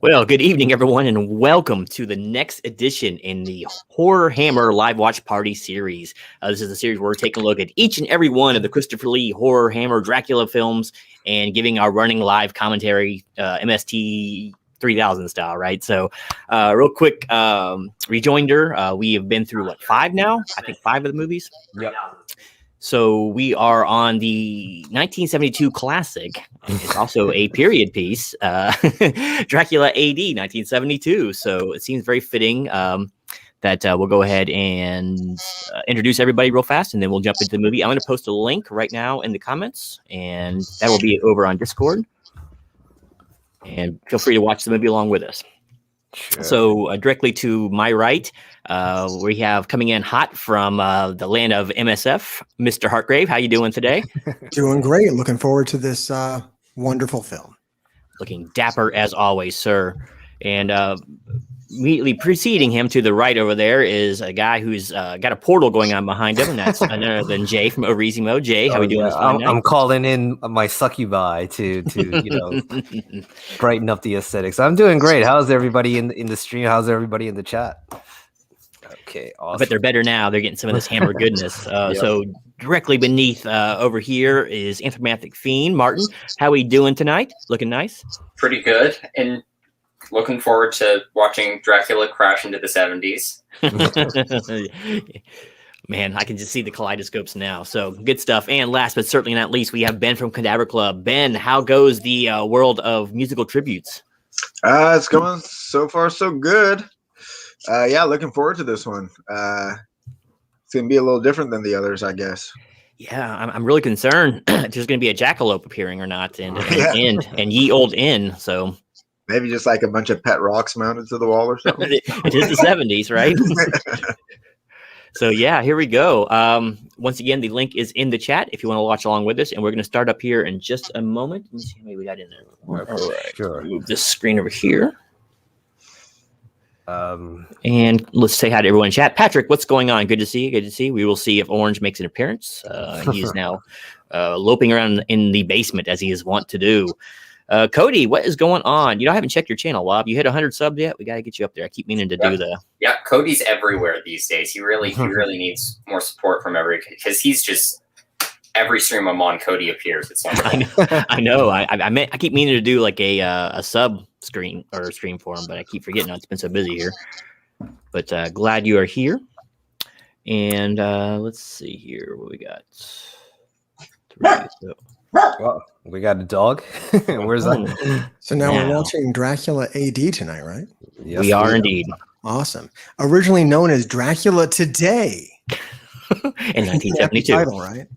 Well, good evening, everyone, and welcome to the next edition in the Horror Hammer Live Watch Party series. This is a series where we're taking a look at each and every one of the Christopher Lee Horror Hammer Dracula films and giving our running live commentary, MST 3000 style, right? So, real quick rejoinder, we have been through, five now? I think 5 of the movies? Yep. So we are on the 1972 classic. It's also a period piece, Dracula A.D. 1972. So it seems very fitting that we'll go ahead and introduce everybody real fast, and then we'll jump into the movie. I'm going to post a link right now in the comments, and that will be over on Discord. And feel free to watch the movie along with us. Sure. So directly to my right, we have coming in hot from the land of MSF, MrHartgrave. How you doing today? Doing great. Looking forward to this wonderful film. Looking dapper as always, sir. And immediately preceding him to the right over there is a guy who's got a portal going on behind him, and that's none other than Jay from OverEasy Mode. Jay, how are we doing this fine night? I'm calling in my succubi to brighten up the aesthetics. I'm doing great. How's everybody in the stream? How's everybody in the chat? Okay, awesome. I bet they're better now. They're getting some of this hammer goodness. Yep. So directly beneath over here is Anthropomantic Fiend. Martin, how are we doing tonight? Looking nice? Pretty good. And looking forward to watching Dracula crash into the 70s. Man, I can just see the kaleidoscopes now. So good stuff. And last but certainly not least, we have Ben from Cadaver Club. Ben, how goes the world of musical tributes? It's going so far so good. Yeah, looking forward to this one. It's going to be a little different than the others, I guess. Yeah, I'm really concerned if there's going to be a jackalope appearing or not, and ye old inn. So maybe just like a bunch of pet rocks mounted to the wall or something. It is the 70s, right? So yeah, here we go. Once again, the link is in the chat if you want to watch along with us, and we're going to start up here in just a moment. Let me see how many we got in there. All right, sure. Move this screen over here. And let's say hi to everyone in chat. Patrick, what's going on? Good to see you. Good to see you. We will see if Orange makes an appearance. He is now loping around in the basement as he is wont to do. Cody, what is going on? I haven't checked your channel, Wob. You hit 100 subs yet? We got to get you up there. I keep meaning to do that. Yeah, Cody's everywhere these days. He really needs more support from because he's just every stream I'm on, Cody appears at some point. I know. I keep meaning to do like a sub screen or stream for him, but I keep forgetting. It's been so busy here. But glad you are here. And let's see here what we got. Well, we got a dog. Where's that? So now we're watching Dracula A.D. tonight, right? Yes, we are indeed. Awesome. Originally known as Dracula Today. In 1972. Title, right?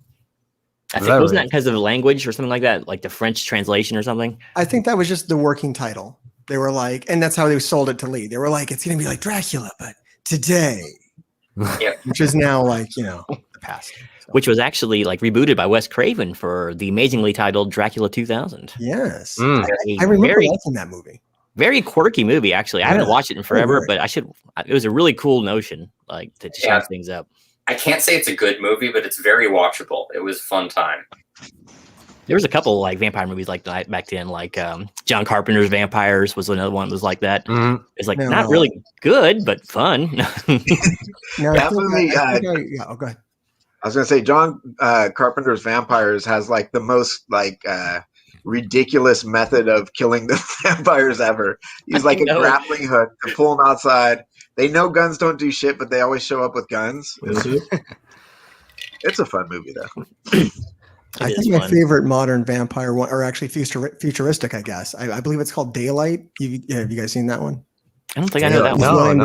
I think wasn't that because of the language or something like that, like the French translation or something? I think that was just the working title. They were like, and that's how they sold it to Lee. They were like, it's going to be like Dracula, but today. Yeah. Which is now like, the past. So. Which was actually like rebooted by Wes Craven for the amazingly titled Dracula 2000. Yes. I remember liking that movie. Very quirky movie, actually. I haven't watched it in forever, but I should. It was a really cool notion, like to change things up. I can't say it's a good movie, but it's very watchable. It was a fun time. There was a couple like vampire movies like that back then, like John Carpenter's Vampires was another one that was like that. Mm-hmm. It's like not really good, but fun. Definitely. Go ahead. I was going to say John Carpenter's Vampires has like the most ridiculous method of killing the vampires ever. He's like a grappling hook to pull them outside. They know guns don't do shit, but they always show up with guns. It's a fun movie, though. I think my favorite modern vampire one, or actually futuristic, I guess. I believe it's called Daylight. Have you guys seen that one? I don't think I know that one.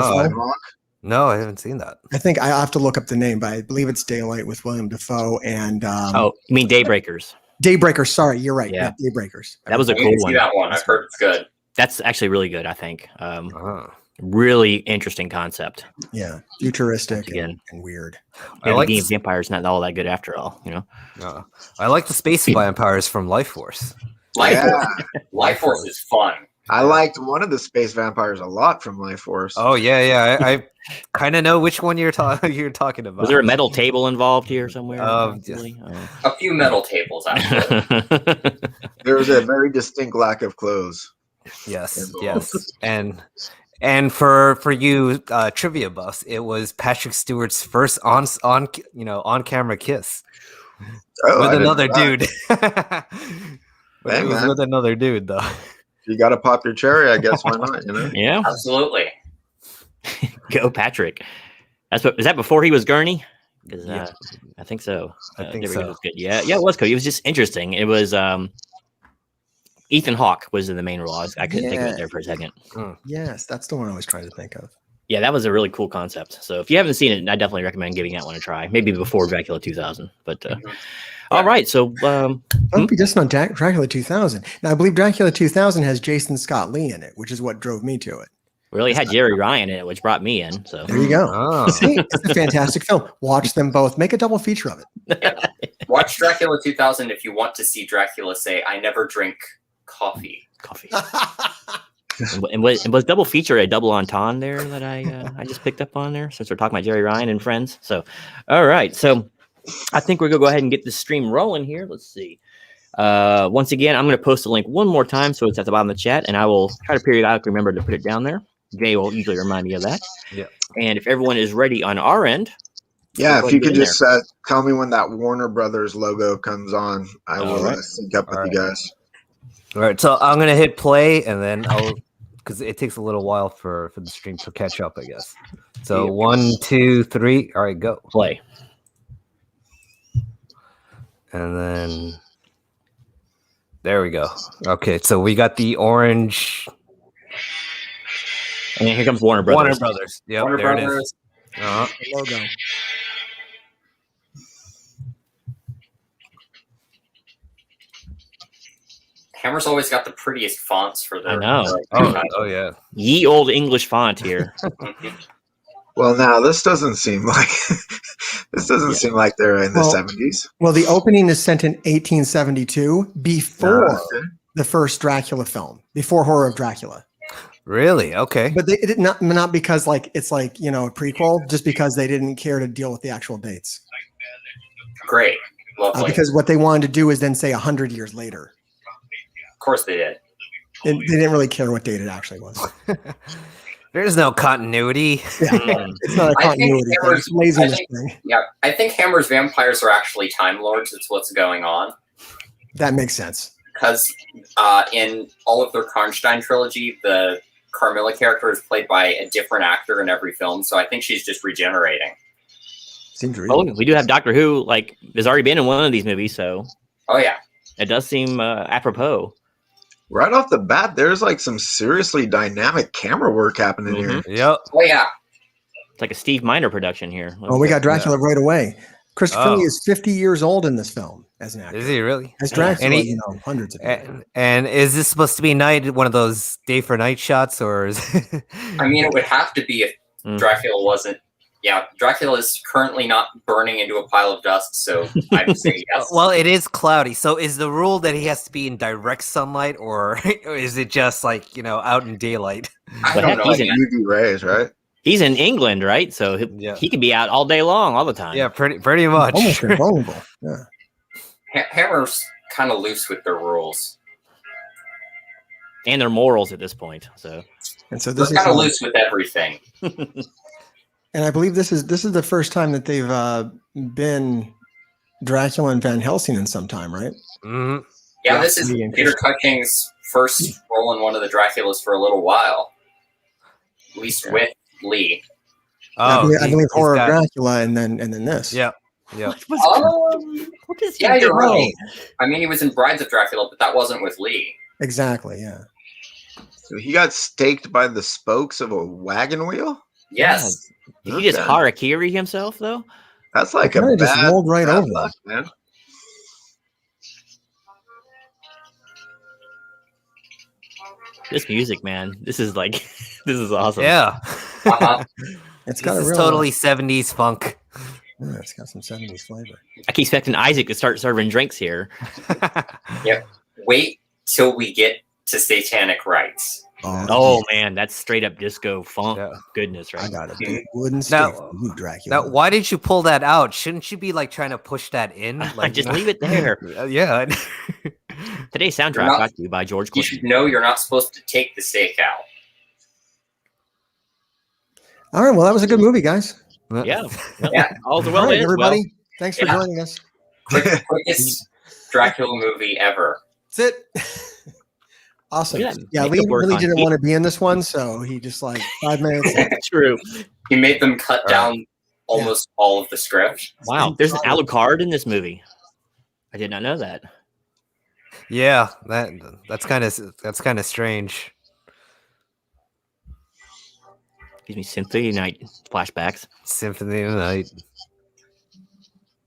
No, I haven't seen that. I think I have to look up the name, but I believe it's Daylight with William Dafoe and. You mean Daybreakers? Daybreakers. Sorry, you're right. Yeah, Daybreakers. That was a cool one. See that one. I've heard it's good. That's actually really good. I think. Really interesting concept. Yeah, futuristic and weird. I like being vampires. Not all that good after all. I like the space vampires from Life Force. Life Force is fun. I liked one of the space vampires a lot from Life Force. Oh yeah. I kind of know which one you're talking about. Was there a metal table involved here somewhere? A few metal tables, actually. There was a very distinct lack of clothes. Yes, yes, and for you trivia buffs, it was Patrick Stewart's first on camera kiss with another dude. But Hey, it was man. with another dude though. You got to pop your cherry, I guess. Why not? You know? Yeah, Absolutely. go Patrick. Is that before he was Gurney? Because Yeah. I think so. I think there we go. so. It was good. Yeah, it was Cody. It was just interesting. It was Ethan Hawke was in the main role. I couldn't think of it there for a second. Yes, that's the one I was trying to think of. Yeah, that was a really cool concept. So if you haven't seen it, I definitely recommend giving that one a try. Maybe before Dracula 2000. But all right. So Don't be just on Dracula 2000. Now I believe Dracula 2000 has Jason Scott Lee in it, which is what drove me to it. really had Jerry Ryan in it, which brought me in. So There you go. Oh. See, it's a fantastic film. Watch them both. Make a double feature of it. Watch Dracula 2000 if you want to see Dracula say, "I never drink coffee." coffee. And was double feature a double entendre there that I just picked up on there since we're talking about Jerry Ryan and friends. So, all right. So I think we're gonna go ahead and get the stream rolling here. Let's see. Once again, I'm gonna post the link one more time so it's at the bottom of the chat, and I will try to periodically remember to put it down there. Jay will usually remind me of that. Yeah. And if everyone is ready on our end, Yeah, we'll if you get could in just tell me when that Warner Brothers logo comes on, I will right. sync up with All you guys. All right, so I'm gonna hit play, and then I'll because it takes a little while for the stream to catch up, I guess. So Yeah. 1, 2, 3. All right, go. play. And then there we go. Okay, so we got the orange And then here comes Warner Brothers. Warner Brothers. Yep, Warner there Brothers. it is. Uh-huh. Logo. Hammer's always got the prettiest fonts for their. I know. Oh yeah. Ye old English font here. Well, now this doesn't seem like seem like they're in the Well, 70s. Well, the opening is sent in 1872 before Okay. the first Dracula film, before Horror of Dracula. Really? Okay. But they did not because it's a prequel, just because they didn't care to deal with the actual dates. Great. Lovely. Because what they wanted to do is then say 100 years later. Of course they did. They didn't really care what date it actually was. There's no continuity. Yeah, it's not a I think continuity. Hammer's- It's a laziness I think- thing. Yeah, I think Hammer's vampires are actually Time Lords. It's what's going on. That makes sense. Because in all of their Karnstein trilogy, the Carmilla character is played by a different actor in every film. So I think she's just regenerating. Seems Oh, reasonable. we do have Doctor Who, has already been in one of these movies, so Oh, yeah. it does seem apropos. Right off the bat, there's like some seriously dynamic camera work happening here. Yep. Oh, yeah. It's like a Steve Miner production here. Oh, we got Dracula right away. Christopher Oh. Lee is 50 years old in this film as an actor. Is he really? As Dracula, And he- hundreds of years. And is this supposed to be one of those day for night shots, or is I mean, it would have to be if Mm. Dracula wasn't. Yeah, Dracula is currently not burning into a pile of dust, so I would say yes. well, it is cloudy. So is the rule that he has to be in direct sunlight, or is it just out in daylight? I But don't heck, know. he's man. UV rays, right? He's in England, right? So Yeah. he could be out all day long, all the time. Yeah, pretty much. Almost invulnerable. Yeah. Hammer's kind of loose with their rules. And their morals at this point. So And so They're this is kind of loose with everything. and I believe this is the first time that they've been Dracula and Van Helsing in some time, right? Mhm. Yeah, Yeah, this is pretty Peter Cushing's first role in one of the Draculas for a little while. At least with Lee. I believe he's Horror of got- Dracula and then this. Yep. Yep. what is Yeah, you're doing? right. I mean, he was in Brides of Dracula, but that wasn't with Lee. Exactly. Yeah. So he got staked by the spokes of a wagon wheel? Yes. Did he just Okay. harakiri himself though? That's like a Kinda just bad, rolled right bad over luck, man. This music, man. This is this is awesome. Yeah. Uh-huh. It's got This a is real totally 70s funk. Yeah, it's got some 70s flavor. I keep expecting Isaac to start serving drinks here. Wait till we get to satanic rites. Oh man, that's straight up disco funk goodness, right? I got a big wooden stake for you, Dracula. Now, why did you pull that out? Shouldn't you be like trying to push that in? Like, just leave it there. Yeah. Today's soundtrack brought to you by George Clooney. You should know you're not supposed to take the stake out. All right, well, that was a good movie, guys. Yeah. All right, everybody. Thanks for joining us. Quickest Dracula movie ever. That's it. Awesome. Yeah, Lee really didn't want to be in this one, so he just like 5 minutes. True. He made them cut down almost all of the script. Wow, there's an Alucard in this movie. I did not know that. Yeah, that's kind of strange. Excuse me, Symphony of the Night flashbacks. Symphony of the Night.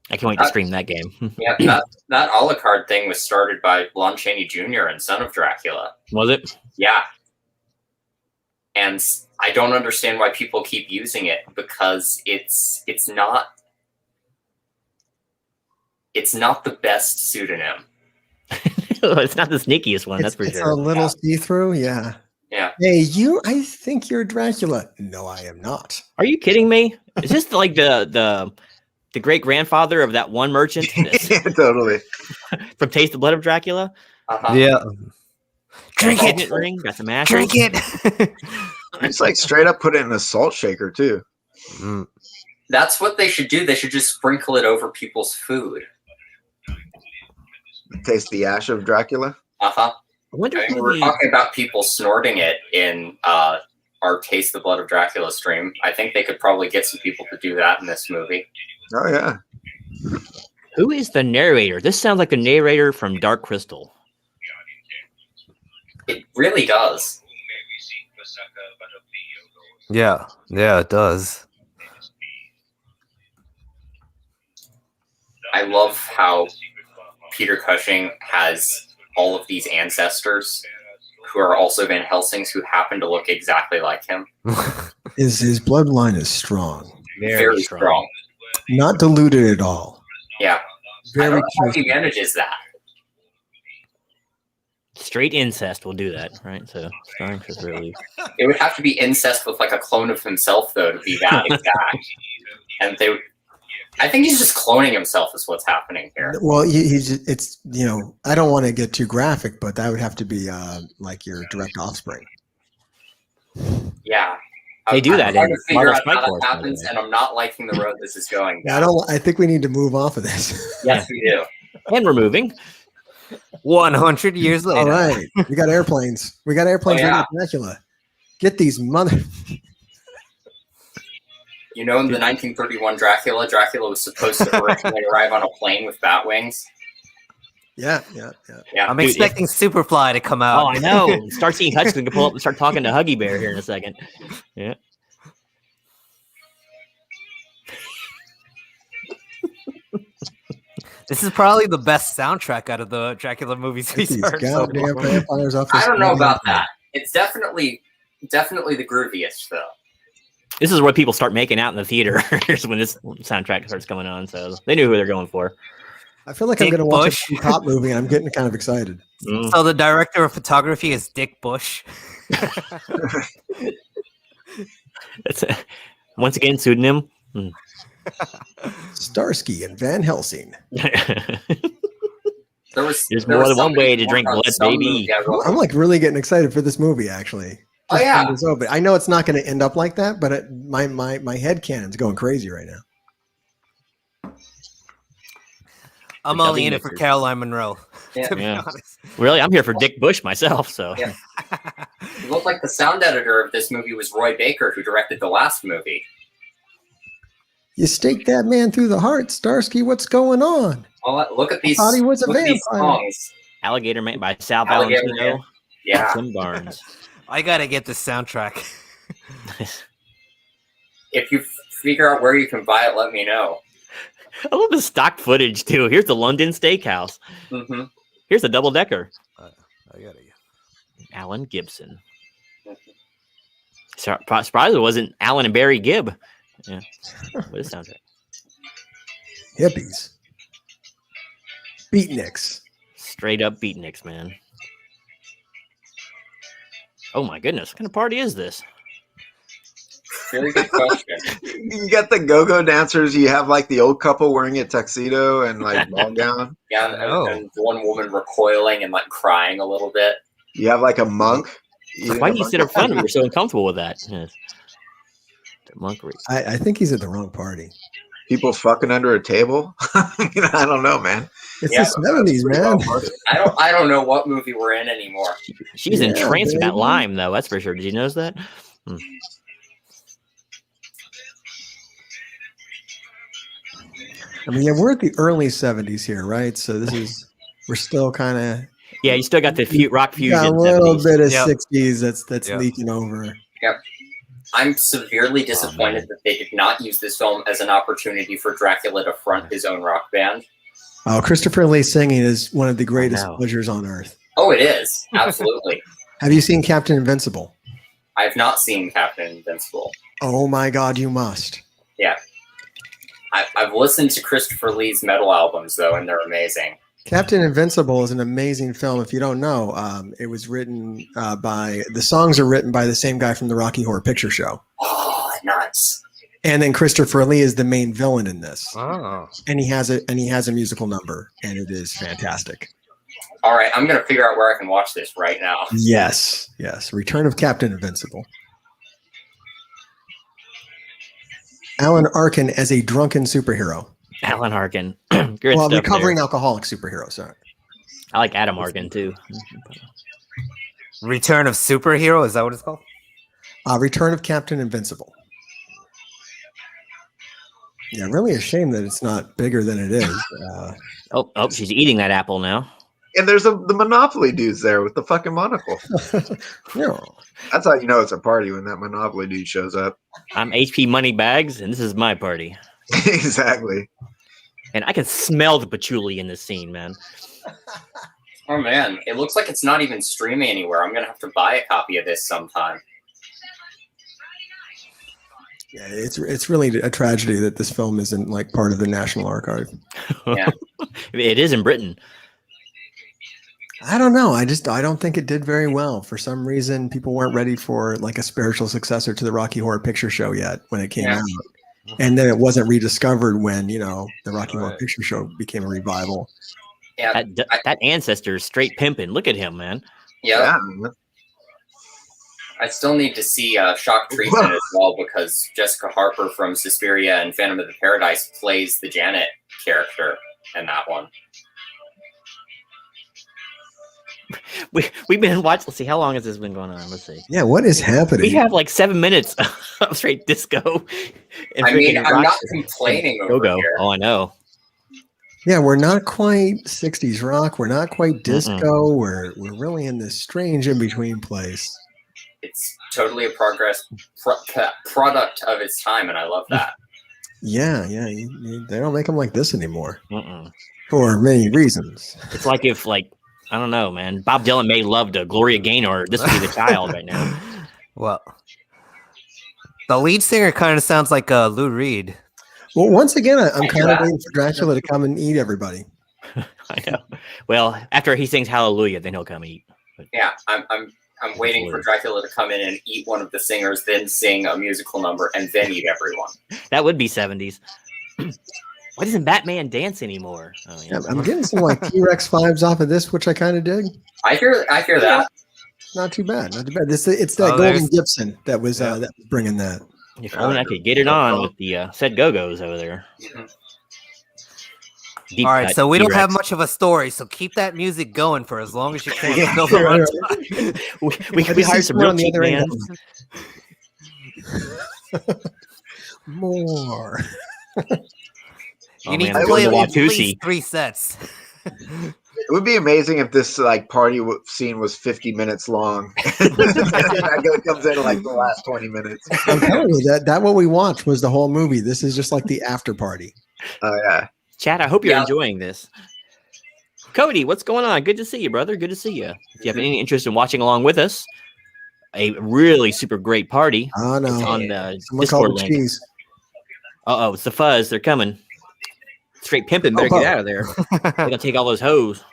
I can't wait to stream that game. Yeah, that Alucard thing was started by Lon Chaney Jr. and Son of Dracula. Was it? Yeah. And I don't understand why people keep using it, because it's not the best pseudonym. It's not the sneakiest one, that's for sure. It's a little see-through, yeah. Yeah. Hey, I think you're Dracula. No, I am not. Are you kidding me? Is this like the great grandfather of that one merchant? Yeah, totally. From Taste the Blood of Dracula? Yeah. Drink it. Ring, got some ashes. Drink it. It's like straight up put it in a salt shaker too. That's what they should do. They should just sprinkle it over people's food. Taste the ash of Dracula. I mean, we're talking about people snorting it in our Taste the Blood of Dracula stream. I think they could probably get some people to do that in this movie. Oh yeah. Who is the narrator? This sounds like a narrator from Dark Crystal. It really does. Yeah, it does. I love how Peter Cushing has all of these ancestors who are also Van Helsings who happen to look exactly like him. His bloodline is strong. Very strong. Not diluted at all. Yeah. Very I don't know how he manages that. Straight incest will do that, right? So starring Chris Ridley. It would have to be incest with like a clone of himself, though, to be that exact. And I think he's just cloning himself is what's happening here. Well, it's I don't want to get too graphic, but that would have to be like your direct offspring. Yeah. They do that. I'm trying to figure out how that happens, and I'm not liking the road this is going down. I think we need to move off of this. Yes, we do. And we're moving. 100 years later. All right. We got airplanes. We got airplanes ready for Dracula. Get these mother... You know, in the 1931 Dracula was supposed to originally arrive on a plane with bat wings. Yeah. I'm expecting Superfly to come out. Oh, I know. Start seeing Hudson can pull up and start talking to Huggy Bear here in a second. Yeah. This is probably the best soundtrack out of the Dracula movies we've heard. I don't know about that. It's definitely the grooviest, though. This is where people start making out in the theater. Here's when this soundtrack starts coming on. So they knew who they're going for. I feel like I'm going to watch a cop movie, and I'm getting kind of excited. So the director of photography is Dick Bush. That's once again pseudonym. Starsky and Van Helsing. There's more than one way to drink blood, baby. I'm like really getting excited for this movie, actually. Oh yeah. I know it's not going to end up like that, but my head canon's going crazy right now. I'm only in it for Caroline Munro. Yeah. To be honest. Really, I'm here for Dick Bush myself. So yeah. It looked like the sound editor of this movie was Roy Baker, who directed the last movie. You staked that man through the heart, Starsky. What's going on? Well, look at these. I thought he was a vampire. Alligator Man by Sal Valentino. Yeah. Tim Barnes. I gotta get the soundtrack. If you figure out where you can buy it, let me know. I love the stock footage too. Here's the London Steakhouse. Mm-hmm. Here's a double decker. I Alan Gibson. Surprised it wasn't Alan and Barry Gibb. Yeah, what sounds right. Hippies, beatniks, straight up beatniks, man. Oh my goodness, what kind of party is this? Very good question. You got the go-go dancers. You have like the old couple wearing a tuxedo and like ball gown. Yeah, and one woman recoiling and like crying a little bit. You have like a monk. Why do you sit up front? We're so uncomfortable with that. Yes. The monkery. I think he's at the wrong party. People fucking under a table. I don't know, man. It's the 70s, man. I don't know what movie we're in anymore. She's entranced with that lime, though. That's for sure. Did you notice that? I mean, yeah, we're at the early 70s here, right? So we're still kind of. Yeah, you still got the rock fusion. Got a little 70s. bit of 60s that's leaking over. Yep. I'm severely disappointed that they did not use this film as an opportunity for Dracula to front his own rock band. Oh, Christopher Lee singing is one of the greatest pleasures on earth. Oh, it is. Absolutely. Have you seen Captain Invincible? I've not seen Captain Invincible. Oh my God, you must. Yeah. I've listened to Christopher Lee's metal albums, though, and they're amazing. Captain Invincible is an amazing film. If you don't know, it was written the songs are written by the same guy from the Rocky Horror Picture Show. Oh, nuts. And then Christopher Lee is the main villain in this. Oh. And he has a musical number, and it is fantastic. All right, I'm going to figure out where I can watch this right now. Yes. Return of Captain Invincible. Alan Arkin as a drunken superhero. Alan Arkin. Recovering alcoholic superhero, sorry. I like Adam Arkin, too. Return of Superhero, is that what it's called? Return of Captain Invincible. Yeah, really a shame that it's not bigger than it is. Oh, she's eating that apple now. And there's the Monopoly dudes there with the fucking monocle. Yeah. That's how you know it's a party when that Monopoly dude shows up. I'm HP Moneybags, and this is my party. Exactly. And I can smell the patchouli in this scene, man. Oh, man. It looks like it's not even streaming anywhere. I'm going to have to buy a copy of this sometime. Yeah, it's really a tragedy that this film isn't like part of the National Archive. Yeah. It is in Britain. I don't know. I don't think it did very well. For some reason, people weren't ready for like a spiritual successor to the Rocky Horror Picture Show yet when it came out. And then it wasn't rediscovered when, the Rocky Horror Picture Show became a revival. Yeah. That ancestor is straight pimping. Look at him, man. Yeah. I still need to see Shock Treatment as well because Jessica Harper from Suspiria and Phantom of the Paradise plays the Janet character in that one. We've been watching. Let's see, how long has this been going on? Let's see. Yeah, what is happening? We have like 7 minutes of straight disco. I mean, I'm not complaining over here. Oh, I know. Yeah, we're not quite 60s rock. We're not quite disco. We're really in this strange in-between place. It's totally a product of its time, and I love that. Yeah. They don't make them like this anymore. For many reasons. It's like if, I don't know, man. Bob Dylan may love to Gloria Gaynor. This would be the child right now. Well, the lead singer kind of sounds like Lou Reed. Well, once again, I'm kind of waiting for Dracula to come and eat everybody. I know. Well, after he sings Hallelujah, then he'll come eat. Yeah, I'm waiting for Dracula to come in and eat one of the singers, then sing a musical number, and then eat everyone. That would be 70s. Why doesn't Batman dance anymore? Oh, yeah. I'm getting some T-Rex vibes off of this, which I kind of dig. I hear that. Not too bad. It's that Golden Gibson that was bringing that. If only I could get it on with the said Go-Go's over there. All right, so we don't have much of a story, so keep that music going for as long as you can. We hired some real cheap man. More. You need to play at least 3 sets. It would be amazing if this party scene was 50 minutes long. Dracula comes in the last 20 minutes. I'm telling you that what we watched was the whole movie. This is just like the after party. Oh yeah. Chad, I hope you're enjoying this. Cody, what's going on? Good to see you, brother. Good to see you. If you have any interest in watching along with us, a really super great party. Oh no. It's on the Discord link. Uh-oh, it's the fuzz. They're coming. Straight pimping. Better get out of there. They're going to take all those hoes.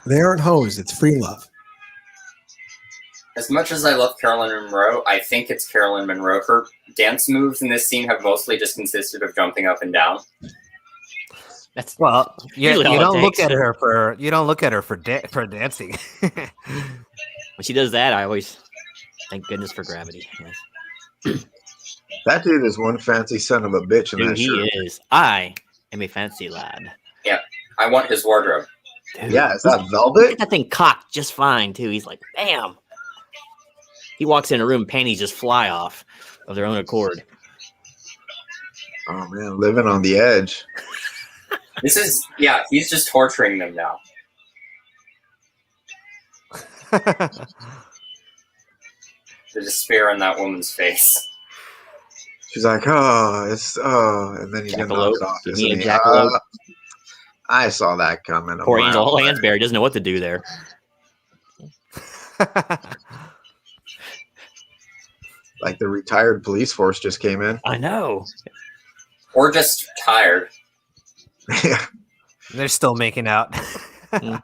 They aren't hoes. It's free love. As much as I love Carolyn Monroe, I think it's Carolyn Monroe. Her dance moves in this scene have mostly just consisted of jumping up and down. That's you all it don't look takes. at her for dancing. when she does that, I always thank goodness for gravity. Yes. That dude is one fancy son of a bitch in Dude, that he shirt. is. I am a fancy lad. Yeah, I want his wardrobe. Dude, Yeah, is that look velvet? at that thing cocked just fine too. He's like, bam. He walks in a room, panties just fly off of their own accord. Oh man, living on the edge. This is, yeah, he's just torturing them now. The despair on that woman's face. She's like, and then he's gonna knock it off. Give me a isn't he? jackalope. I saw that coming. Poor Angel Lansbury doesn't know what to do there. Like the retired police force just came in. I know. Or just tired. Yeah. They're still making out. Of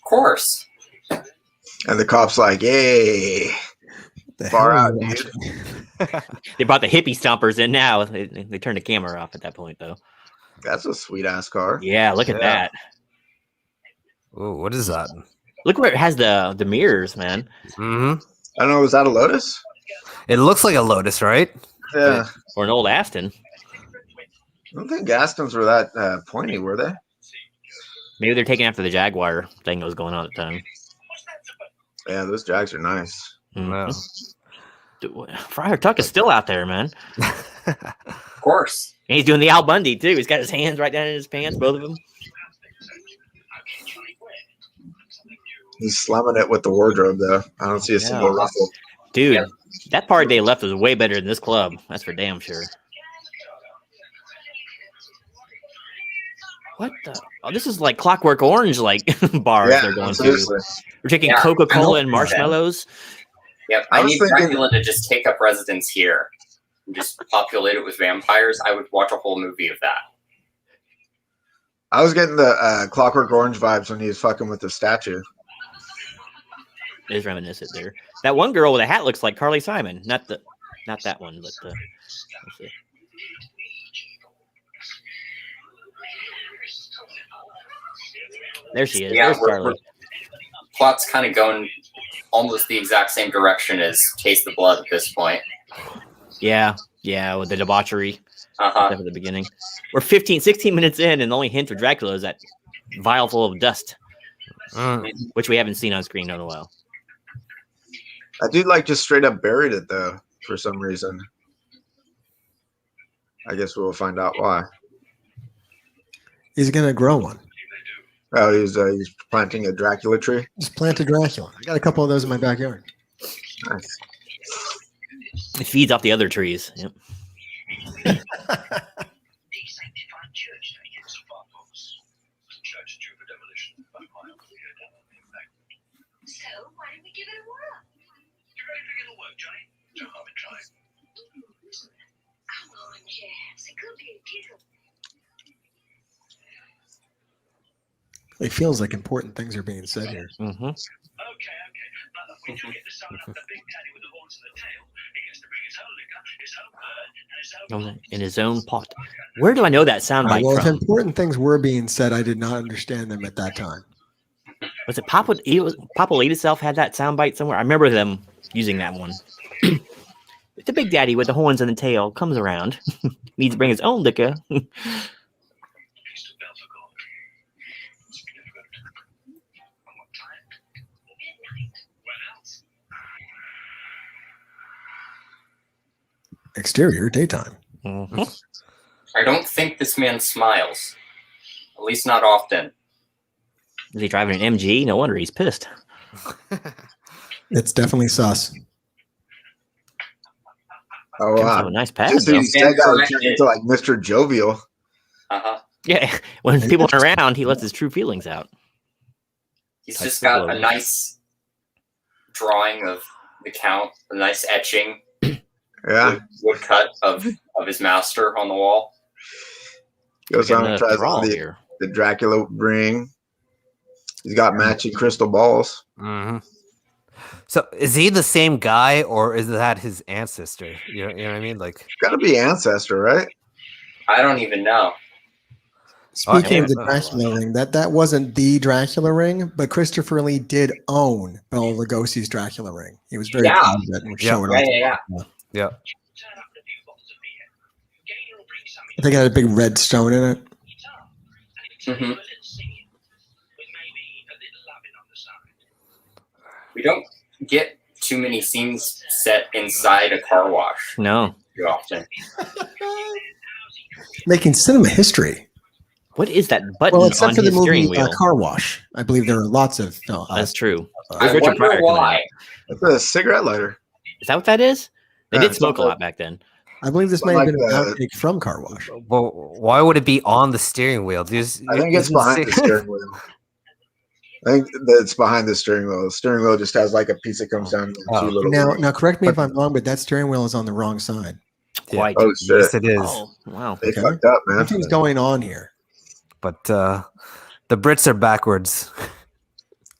course. And the cop's like, hey, far out, dude. They brought the hippie stompers in now. They turned the camera off at that point, though. That's a sweet ass car. Yeah, look at that. Ooh, what is that? Look where it has the mirrors, man. Mm-hmm. I don't know, was that a Lotus? It looks like a Lotus, right? Yeah. Or an old Aston. I don't think Astons were that pointy, were they? Maybe they're taking after the Jaguar thing that was going on at the time. Yeah, those Jags are nice. No. Dude, Friar Tuck is still out there, man. Of course. And he's doing the Al Bundy, too. He's got his hands right down in his pants, both of them. He's slumming it with the wardrobe, though. I don't see a single ruffle. Dude, that part they left was way better than this club. That's for damn sure. What the? Oh, this is like Clockwork Orange, like bars they're going seriously. to. We're taking Coca-Cola and marshmallows. Yep, I need Dracula to just take up residence here and just populate it with vampires. I would watch a whole movie of that. I was getting the Clockwork Orange vibes when he was fucking with the statue. It is reminiscent there. That one girl with a hat looks like Carly Simon. Not that one, but let's see. There she is. Yeah, There's Carly. Plot's kind of going almost the exact same direction as Taste the Blood at this point. Yeah, with the debauchery Uh-huh. at the beginning. We're 16 minutes in, and the only hint of Dracula is that vial full of dust, which we haven't seen on screen in a while. That dude like just straight up buried it though for some reason. I guess we'll find out why. He's gonna grow one. Oh, he's planting a Dracula tree. Just plant a Dracula. I got a couple of those in my backyard. Nice. It feeds off the other trees. Yep. It feels like important things are being said here. Mm-hmm. In his own pot. Where do I know that soundbite Well, if from? important things were being said, I did not understand them at that time. Was it Papa? Papa Lead itself had that soundbite somewhere. I remember them using that one. The big daddy with the horns and the tail comes around. Needs to bring his own liquor. Exterior, daytime. Mm-hmm. I don't think this man smiles. At least not often. Is he driving an MG? No wonder he's pissed. It's definitely sus. Oh Comes wow! with a nice pad. Just so you said that would turn into like Mr. Jovial. Uh-huh. Yeah, when people aren't around, he lets his true feelings out. He's Like just got Goldblum. a nice drawing of the Count, a nice etching, Yeah, woodcut of his master on the wall. goes Getting on and a tries thrall on here. the Dracula ring. He's got matching crystal balls. Mm-hmm. So is he the same guy, or is that his ancestor? You know what I mean? Like, Got to be ancestor, right? I don't even know. Speaking of the Oh, Dracula ring, that wasn't the Dracula ring, but Christopher Lee did own Bela Lugosi's Dracula ring. He was very proud of it and would show it off. yeah. I think it had a big red stone in it. Mm-hmm. We don't get too many scenes set inside a car wash No. too often. Making cinema history. What is that button Well, except on for the his steering movie wheel? Car Wash. I believe there are lots of. That's true. I Richard wonder Pryor coming why. out. It's a cigarette lighter. Is that what that is? They Yeah, did smoke a something- lot back then. I believe this may Like have been an the- outtake from Car Wash. Well, why would it be on the steering wheel? I think it's isn't behind the steering wheel. I think that it's behind the steering wheel. The steering wheel just has like a piece that comes down. Oh. Two little Now, correct me if I'm wrong, but that steering wheel is on the wrong side. Quite. Oh shit! Yes, it is. Oh, wow. They Okay. fucked up, man. Something's going on here. But the Brits are backwards.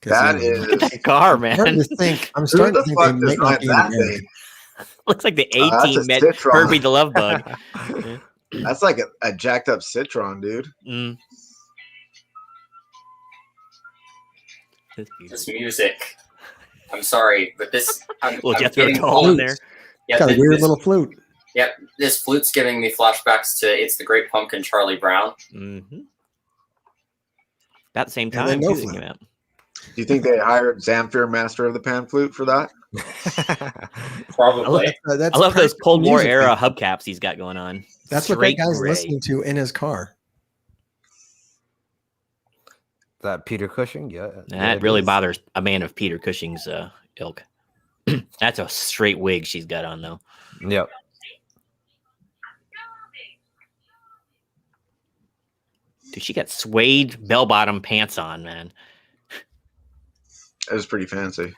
'Cause, That you know, is. Look at that car, I'm man. starting to think. I'm Who starting to the think fuck they may not designed be that American. thing? Looks like the that's A-Team a met Citron. Herbie the Love Bug. That's like a jacked up Citron, dude. Mm. That's This beautiful. music. I'm sorry, but this. I'm Little I'm Jethro getting Tull in flutes. there. Yeah, Got a weird this, little flute. Yep, this flute's giving me flashbacks to It's the Great Pumpkin, Charlie Brown. Mm-hmm. About the same And then time, no too, they flute. came out. Do you think they hired Zamfir, master of the pan flute, for that? Probably. That's I love those practical Cold War music. era hubcaps he's got going on. That's what that Straight guy's gray. listening to in his car. That Peter Cushing, yeah. That really bothers a man of Peter Cushing's ilk. That's a straight wig she's got on, though. Yep. Dude, she got suede bell-bottom pants on, man. It was pretty fancy.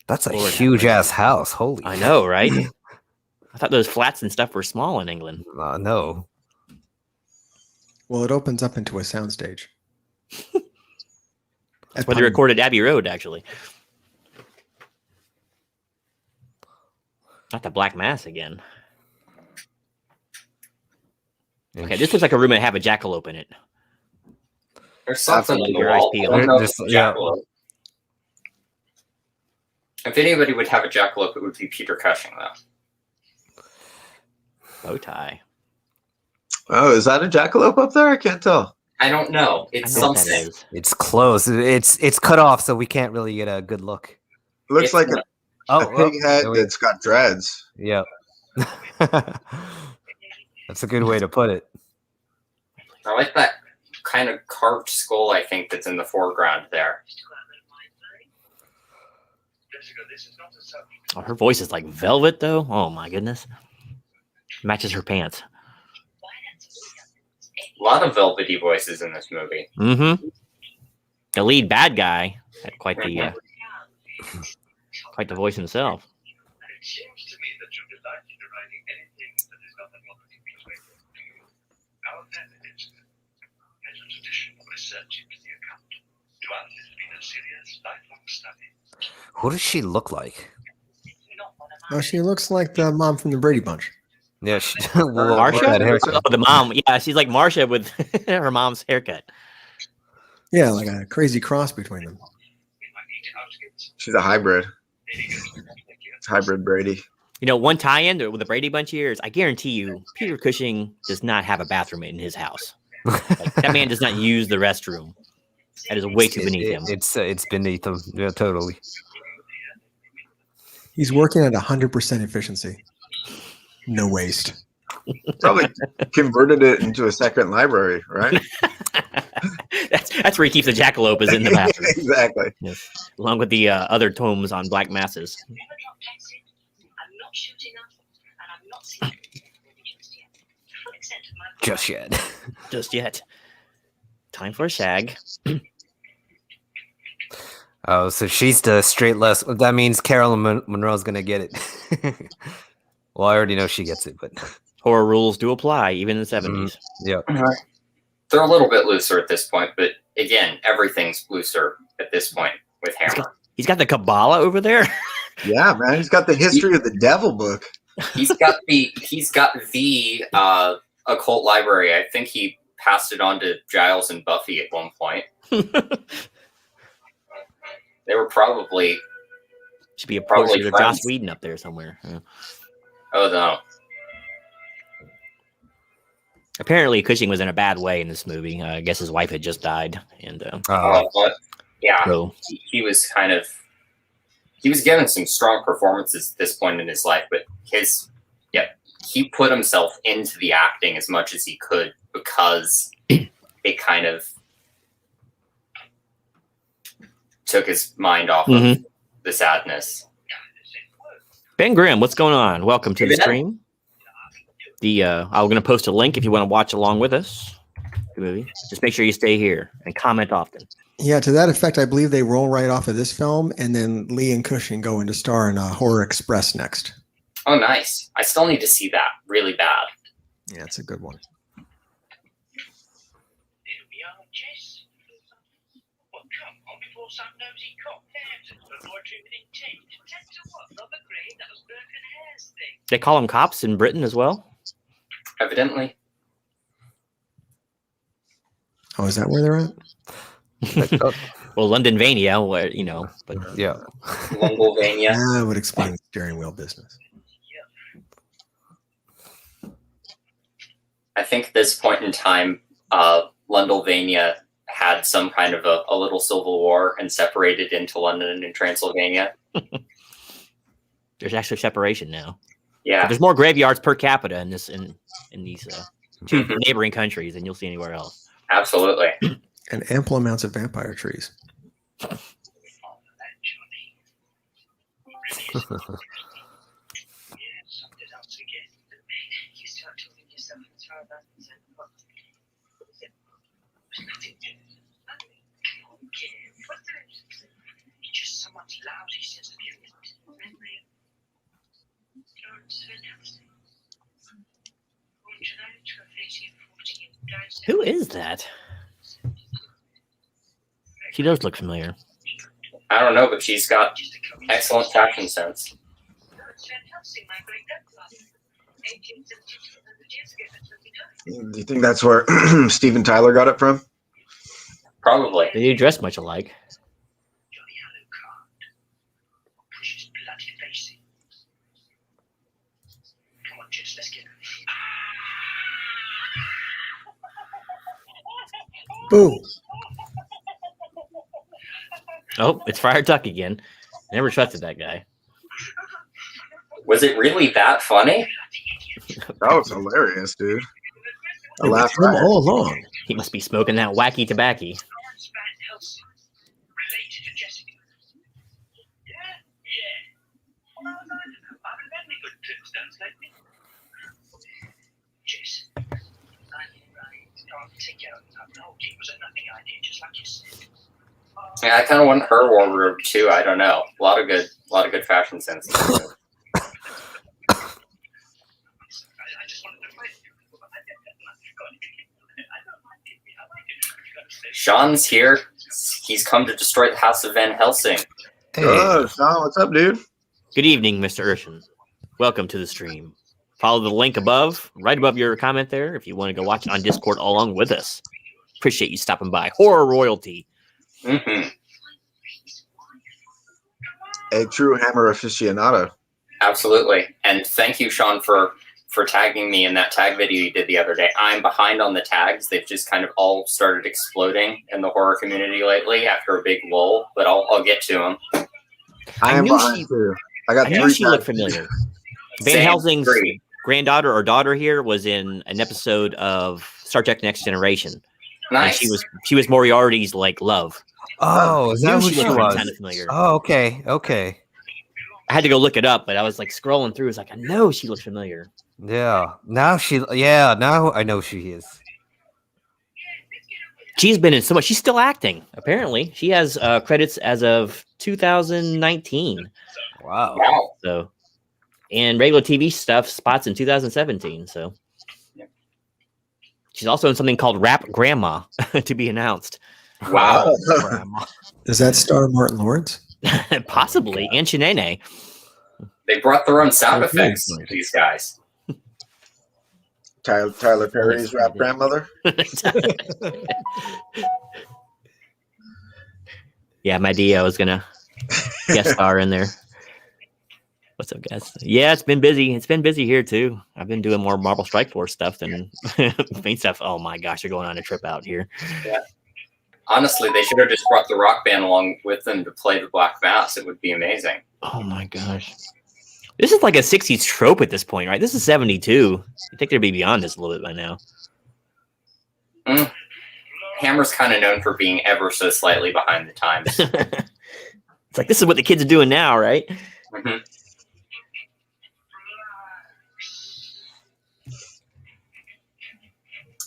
That's a Lord have huge mercy. ass house. Holy. I know, right? I thought those flats and stuff were small in England. No. Well, it opens up into a soundstage. That's where they recorded Abbey Road, actually. Not the Black Mass again. Okay, this looks like a room that have a jackalope in it. There's something in the Your eyes wall. I peeled. don't know if Just- it's a yeah. jackalope. If anybody would have a jackalope, it would be Peter Cushing, though. Bow tie. Oh, is that a jackalope up there? I can't tell. I don't know. I It's know what that something. is. It's closed. It's cut off, so we can't really get a good look. It looks It's like not- a pig head there we- that's got dreads. Yep. That's a good way to put it. I like that kind of carved skull, I think, that's in the foreground there. Oh, her voice is like velvet, though. Oh my goodness, matches her pants. A lot of velvety voices in this movie. Mm-hmm. The lead bad guy had quite the voice himself. Who does she look like? Oh, she looks like the mom from the Brady Bunch. Yeah, Marsha? that haircut. Oh, the mom. Yeah, she's like Marsha with her mom's haircut. Yeah, like a crazy cross between them. She's a hybrid. It's hybrid Brady. You know, one tie-in with the Brady Bunch years, I guarantee you, Peter Cushing does not have a bathroom in his house. Like, that man does not use the restroom. That is way too beneath him. It's beneath him. Yeah, totally. He's working at 100% efficiency. No waste. Probably converted it into a second library, right? That's where he keeps the jackalope is in the bathroom. Exactly. Yes. Along with the other tomes on black masses. Just yet. Just yet. Time for a shag. Oh, so she's the straight less. That means Carolyn Monroe's gonna get it. Well, I already know she gets it, but Horror rules do apply, even in the 70s. yeah. They're a little bit looser at this point, but again, everything's looser at this point with Hammer. He's got the Kabbalah over there. Yeah, man. He's got the history of the devil book. He's got the occult library. I think he passed it on to Giles and Buffy at one point. They were probably should be a portrait of Joss Whedon up there somewhere. Yeah. Oh no. Apparently, Cushing was in a bad way in this movie. I guess his wife had just died, and yeah, so he was given some strong performances at this point in his life, but he put himself into the acting as much as he could because it kind of took his mind off of the sadness. Ben Grimm, what's going on? Welcome to the stream. I'm going to post a link if you want to watch along with us. The movie. Just make sure you stay here and comment often. Yeah, to that effect, I believe they roll right off of this film, and then Lee and Cushing go into star in Horror Express next. Oh, nice. I still need to see that really bad. Yeah, it's a good one. They call them cops in Britain as well? Evidently. Oh, is that where they're at? Well, Londonvania, where but yeah, Londonvania. That would explain the steering wheel business. I think at this point in time, Londonvania had some kind of a little civil war and separated into London and Transylvania. There's actually separation now. Yeah, but there's more graveyards per capita in these two neighboring countries than you'll see anywhere else. Absolutely. And ample amounts of vampire trees. Who is that? She does look familiar. I don't know, but she's got excellent fashion sense. Do you think that's where Steven Tyler got it from? Probably. They do dress much alike. Boo. Oh, it's Friar Tuck again. I never trusted that guy. Was it really that funny? That was hilarious, dude. I laughed all along. He must be smoking that wacky tobacco. Yeah, I kind of want her wardrobe too. I don't know. A lot of good fashion sense. Sean's here. He's come to destroy the House of Van Helsing. Hey. Oh, Sean, what's up, dude? Good evening, Mr. Urshan. Welcome to the stream. Follow the link above, right above your comment there, if you want to go watch on Discord along with us. Appreciate you stopping by. Horror royalty. Mm-hmm. A true Hammer aficionado. Absolutely. And thank you, Sean, for tagging me in that tag video you did the other day. I'm behind on the tags. They've just kind of all started exploding in the horror community lately after a big lull, but I'll get to them. I knew she looked familiar. Van Helsing's granddaughter or daughter here was in an episode of Star Trek Next Generation. Nice. And she was Moriarty's love. Oh, is that who she was? Kind of familiar. Oh, okay. I had to go look it up, but I was scrolling through. It's I know she looks familiar. Yeah. Now I know she is. She's been in so much. She's still acting. Apparently, she has credits as of 2019. Wow. So, and regular TV spots in 2017. So, she's also in something called Rap Grandma to be announced. Wow. Does that star Martin Lawrence? Possibly. And Shenane. They brought their own sound effects, these guys. Tyler Perry's rap grandmother. Yeah, my Dio was gonna guest star in there. What's up, guys? Yeah, it's been busy. It's been busy here too. I've been doing more Marvel Strike Force stuff than main stuff. Oh my gosh, they're going on a trip out here. Yeah. Honestly, they should have just brought the rock band along with them to play the Black Mass. It would be amazing. Oh my gosh. This is like a 60s trope at this point, right? This is 72. You think they'd be beyond this a little bit by now. Hammer's kind of known for being ever so slightly behind the times. It's like, this is what the kids are doing now, right? Mm-hmm.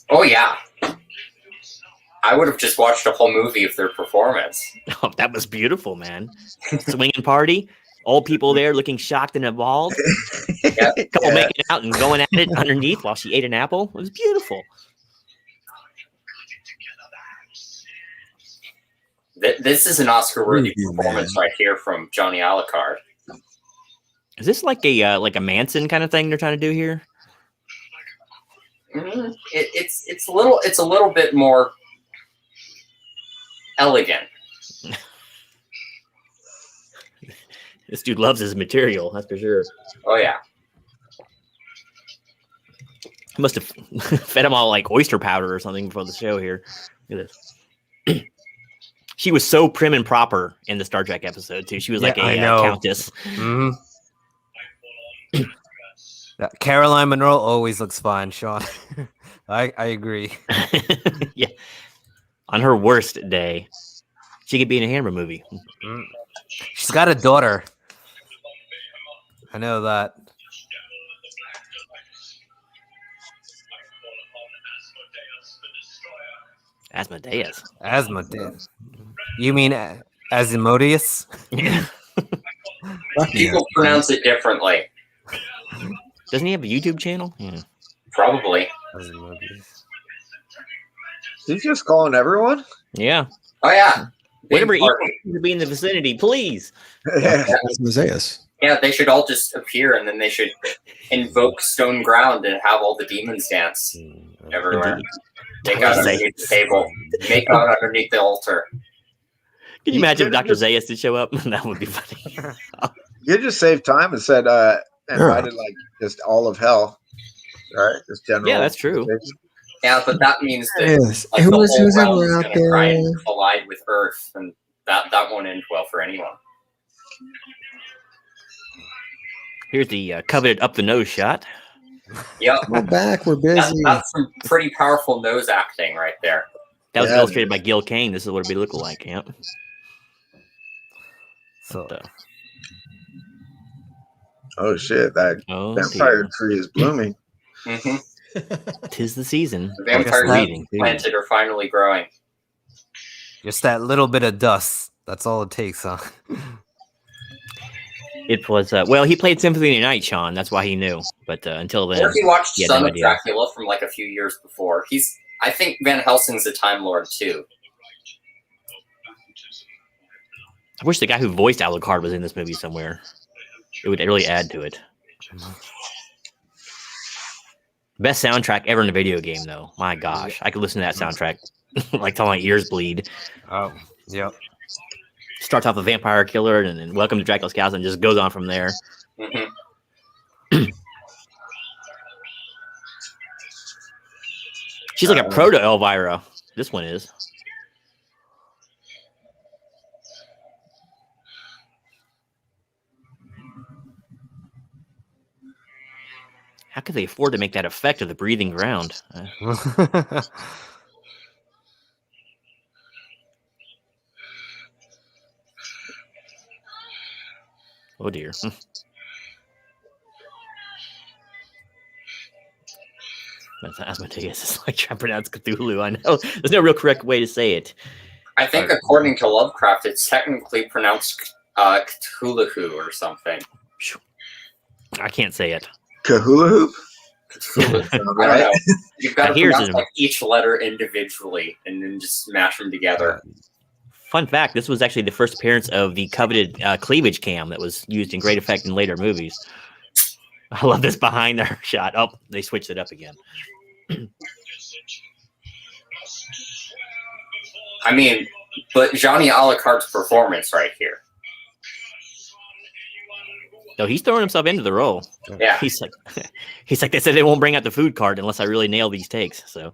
Oh, yeah. I would have just watched a whole movie of their performance. Oh, that was beautiful, man. Swinging party. Old people there looking shocked and appalled. Yeah. A couple making out and going at it underneath while she ate an apple. It was beautiful. This is an Oscar-worthy performance right here from Johnny Alucard. Is this like a Manson kind of thing they're trying to do here? Mm-hmm. It's a little bit more elegant. This dude loves his material, that's for sure. Oh yeah. He must have fed him all like oyster powder or something before the show here. Look at this. She was so prim and proper in the Star Trek episode too. She was like a countess. Mm-hmm. Caroline Monroe always looks fine, Sean. I agree. Yeah. On her worst day, she could be in a Hammer movie. She's got a daughter. I know that. Asmodeus. Asmodeus. You mean Asimodeus? Yeah. People pronounce it differently. Doesn't he have a YouTube channel? Yeah. Probably. Asimodeus. He's just calling everyone. Yeah. Oh yeah. Whatever to be in the vicinity, please. Asmodeus. Yeah, they should all just appear, and then they should invoke stone ground and have all the demons dance everywhere. Indeed. Make out underneath the table. Make out underneath the altar. Can you imagine if Dr. Zayas did show up? That would be funny. You just saved time and said invited like just all of hell. All right, just general. Yeah, that's true. Yeah, but that means that Yes. like, the Who's whole realm ever is out going to try and there? collide with Earth, and that won't end well for anyone. Here's the coveted up the nose shot. Yep. We're back. We're busy. That's some pretty powerful nose acting right there. That was Yeah. illustrated by Gil Kane. This is what it'd be looking like. Yeah. So Oh shit! That Oh, vampire tree is blooming. Mm-hmm. tis the season. The vampire that- seeds planted are finally growing. just that little bit of dust. That's all it takes, huh? It was well, he played Symphony of the Night, Sean. That's why he knew. But until then, Or if you watched he had Son no of idea. Dracula from like a few years before, I think Van Helsing's a Time Lord too. I wish the guy who voiced Alucard was in this movie somewhere. It would really add to it. Best soundtrack ever in a video game, though. My gosh, I could listen to that soundtrack like till my ears bleed. Oh, yep. Starts off a vampire killer, and then Welcome to Dracula's Castle, and just goes on from there. Mm-hmm. She's like a proto Elvira. This one is. How could they afford to make that effect of the breathing ground? Oh dear. That's Asmodeus. It's like trying to pronounce Cthulhu. I know. There's no real correct way to say it. I think according to Lovecraft, it's technically pronounced Cthulhu or something. I can't say it. Kahula hoop. Cthulhu. I don't know. You've got to Here's pronounce him. like each letter individually and then just smash them together. Fun fact: this was actually the first appearance of the coveted cleavage cam that was used in great effect in later movies. I love this behind her shot. Oh, they switched it up again. I mean, but Johnny Alacarte's performance right here. No, he's throwing himself into the role. Yeah. He's like they said they won't bring out the food cart unless I really nail these takes. So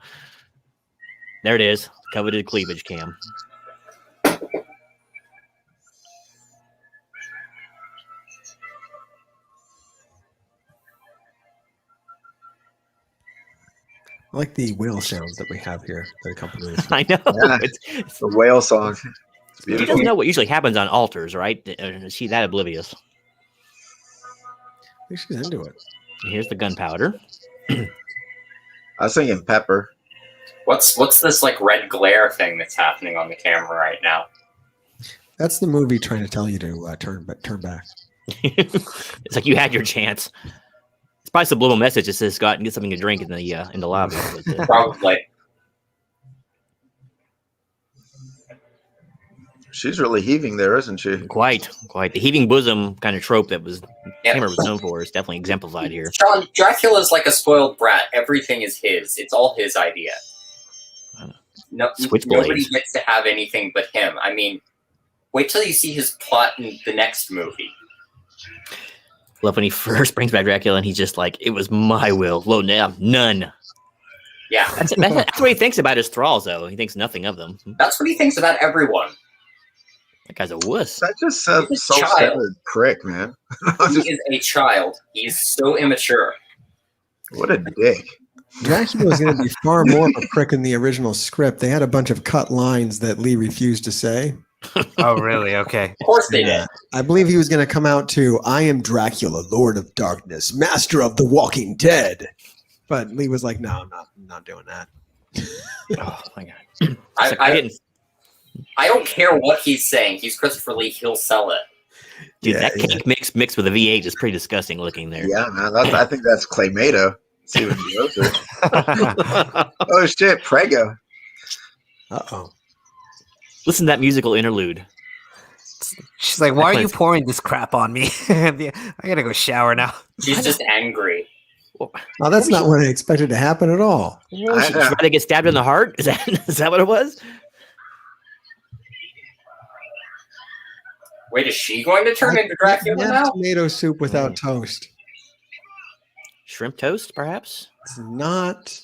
there it is, coveted cleavage cam. I like the whale sounds that we have here that accompany this. I know. Yeah. It's The whale song. It's she beautiful. doesn't know what usually happens on altars, right? Is she that oblivious? I think she's into it. Here's the gunpowder. I was thinking pepper. What's this like red glare thing that's happening on the camera right now? That's the movie trying to tell you to turn back. It's like you had your chance. It's probably a subliminal message that says go out and get something to drink in the lobby. But, Probably. She's really heaving there, isn't she? quite the heaving bosom kind of trope that was Yeah. Hammer was known for is definitely exemplified here. Sean, Dracula's like a spoiled brat. Everything is his. It's all his idea. No, Switchblades. nobody gets to have anything but him. I mean, wait till you see his plot in the next movie. Love when he first brings back Dracula and he's just like, it was my will. Low now, none. Yeah, That's what he thinks about his thralls, though. He thinks nothing of them. that's what he thinks about everyone. That guy's a wuss. That just says He's a self-centered prick, man. He is a child. He's so immature. What a dick. Dracula was going to be far more of a prick in the original script. They had a bunch of cut lines that Lee refused to say. Oh, really? Okay. Of course they did. I believe he was going to come out to, I am Dracula, Lord of Darkness, Master of the Walking Dead. But Lee was like, no, I'm not doing that. Oh my god! I didn't. I don't care what he's saying. He's Christopher Lee. He'll sell it. Dude, Yeah, that cake mixed with a V8 is pretty disgusting looking there. Yeah, man. I think that's Claymato. It's even grosser. Oh, shit. Prego. Uh-oh. Listen to that musical interlude. She's like, why are you pouring this crap on me? I gotta go shower now. She's just angry. Oh, that's not what I expected to happen at all. Well, she'd rather get stabbed in the heart? Is that what it was? Wait, is she going to turn into Dracula Yeah, now? tomato soup without toast. Shrimp toast, perhaps? It's not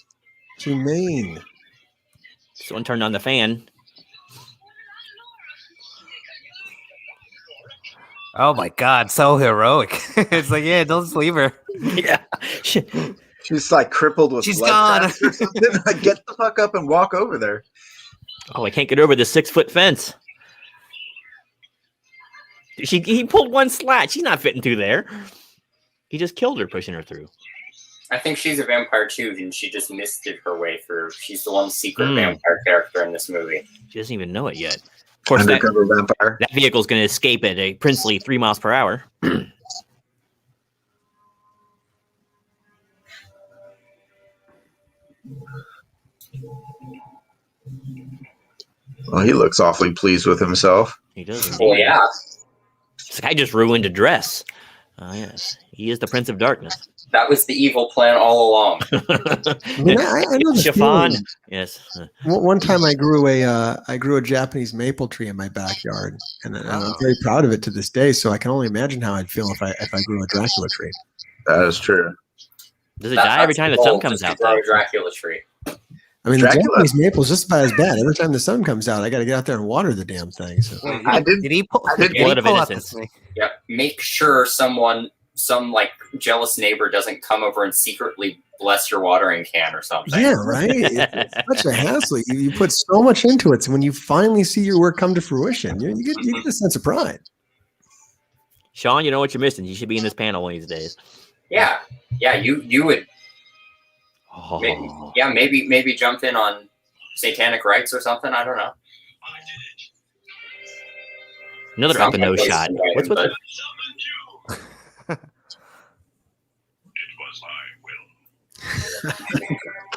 humane. Someone turned on the fan. Oh my god, so heroic. It's like, yeah, don't just leave her. Yeah. She's like crippled with She's blood gone. clots or something. Like, get the fuck up and walk over there. Oh, I can't get over this 6-foot fence. He pulled one slat. She's not fitting through there. He just killed her, pushing her through. I think she's a vampire too, and she just misted her way through. She's the one secret vampire character in this movie. She doesn't even know it yet. Of course, Undercover vampire. that vehicle's going to escape at a princely 3 miles per hour. Well, he looks awfully pleased with himself. He does. Well, yeah. This guy just ruined a dress. Yes, he is the Prince of Darkness. That was the evil plan all along. I mean, I know the Chiffon. feeling. Yes. One time I grew a Japanese maple tree in my backyard, and I'm very proud of it to this day. So I can only imagine how I'd feel if I grew a Dracula tree. That is true. Does it die every time the sun comes out? Grow though? a Dracula tree. I mean, Dracula- the Japanese maple is just about as bad. Every time the sun comes out, I got to get out there and water the damn thing. So. Did he pull, did blood of out innocence. this thing? Yeah. Make sure some like jealous neighbor doesn't come over and secretly bless your watering can or something. Yeah, right. It's such a hassle. You put so much into it. So when you finally see your work come to fruition, you get a sense of pride. Sean, you know what you're missing. You should be in this panel one of these days. Yeah. Yeah. You would. Oh. Maybe jump in on satanic rites or something. I don't know. Another Sounds up and nose like shot. those What's with but-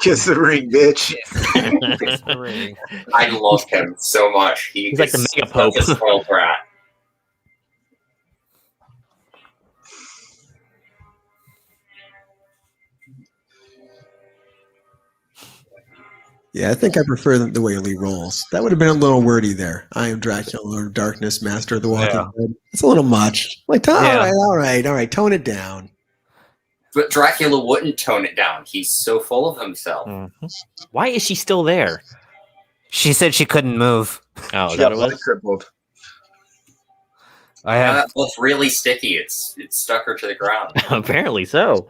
Kiss the ring, bitch. Kiss the ring. I love him so much. He's like the is mega pope. such a spoiled brat. Yeah, I think I prefer the way Lee rolls. That would have been a little wordy there. I am Dracula, Lord of Darkness, Master of the Walking Dead. It's a little much. Like, all right, tone it down. But Dracula wouldn't tone it down. He's so full of himself. Mm-hmm. Why is she still there? She said she couldn't move. Oh, She that got was crippled. I have. That looks really sticky. It's stuck her to the ground. apparently so.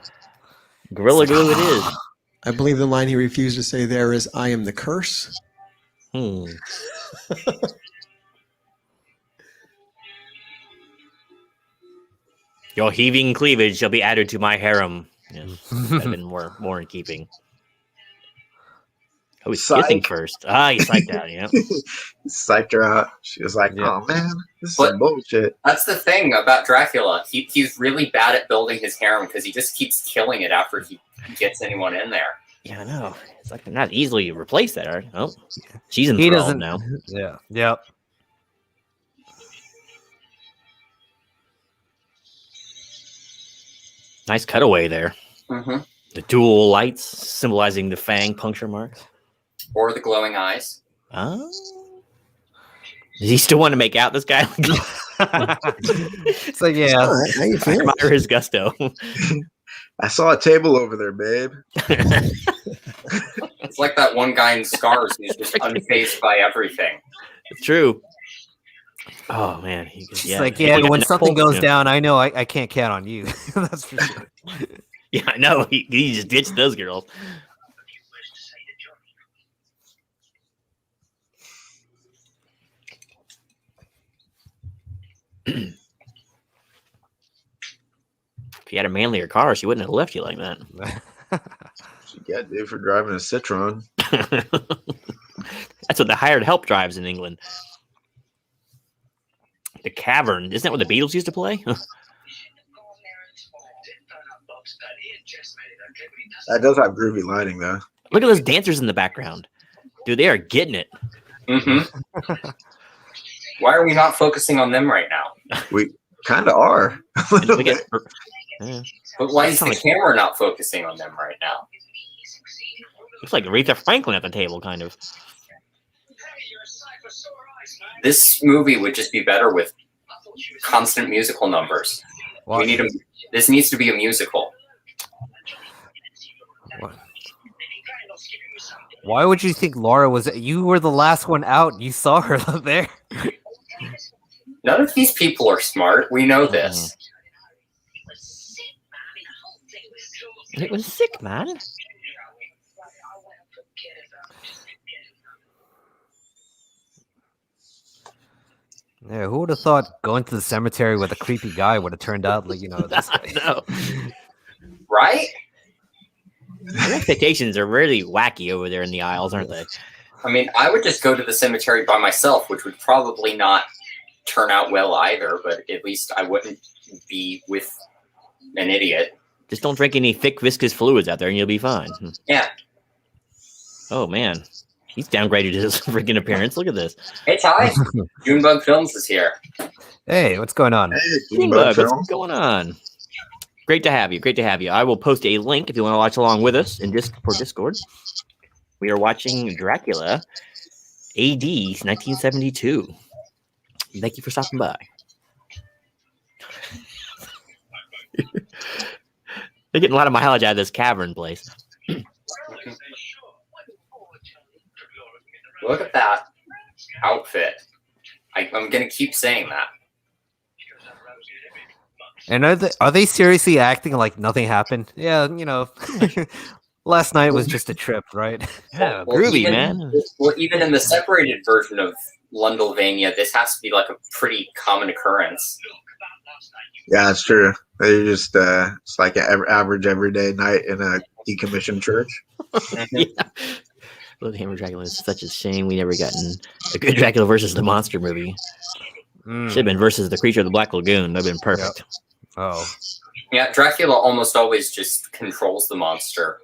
Gorilla glue it is. I believe the line he refused to say there is, I am the curse. Hmm. Your heaving cleavage shall be added to my harem. Yes, that'd been more in keeping. Oh, he's kissing first. Ah, he psyched out, yeah. Psyched her out. She was like, Yeah. oh man, this is But- some bullshit. That's the thing about Dracula. He's really bad at building his harem because he just keeps killing it after he gets anyone in there. Yeah, I know. It's like they're not easily replace that. Right? Oh, she's He enthralled doesn't. now. Yeah. Yep. Nice cutaway there. Mm-hmm. The dual lights symbolizing the fang puncture marks. Or the glowing eyes. Oh. Does he still want to make out this guy? So yeah. All right, how you I feeling? admire his gusto. I saw a table over there, babe. It's like that one guy in Scars who's just unfazed by everything. It's true. Oh man, It's like, yeah, when something goes down, I know I can't count on you. That's for sure. Yeah, I know. He just ditched those girls. If you had a manlier car, she wouldn't have left you like that. She got dude for driving a Citroen. That's what the hired help drives in England. The Cavern. Isn't that what the Beatles used to play? That does have groovy lighting, though. Look at those dancers in the background. Dude, they are getting it. Mm-hmm. Why are we not focusing on them right now? We kind of are. A little We bit. get, yeah. But why is Sounds the like- camera not focusing on them right now? Looks like Aretha Franklin at the table, kind of. This movie would just be better with constant musical numbers. Well, We need a. This needs to be a musical. why would you think Laura was? You were the last one out. You saw her there. None of these people are smart. We know this. It was sick, man. Yeah, who would have thought going to the cemetery with a creepy guy would have turned out like this way? No. Right? Their expectations are really wacky over there in the aisles, aren't they? I mean, I would just go to the cemetery by myself, which would probably not turn out well either, but at least I wouldn't be with an idiot. Just don't drink any thick, viscous fluids out there and you'll be fine. Yeah. Oh, man. He's downgraded his freaking appearance. Look at this. Hey, Ty. Junebug Films is here. Hey, what's going on? Junebug, what's going on? Great to have you. Great to have you. I will post a link if you want to watch along with us for Discord. We are watching Dracula A.D. 1972. Thank you for stopping by. They're getting a lot of mileage out of this cavern place. Look at that outfit. I'm going to keep saying that. And are they seriously acting like nothing happened? Yeah, last night was just a trip, right? Yeah, Well, groovy, even- man. Well, even in the separated version of Lundelvania, this has to be like a pretty common occurrence. Yeah, it's true. They just it's like an average everyday night in a decommissioned church. Yeah. Blood Hammer Dracula is such a shame we never gotten a good Dracula versus the monster movie. Should have been versus the creature of the Black Lagoon. That'd been perfect. Oh, Yeah, Dracula almost always just controls the monster.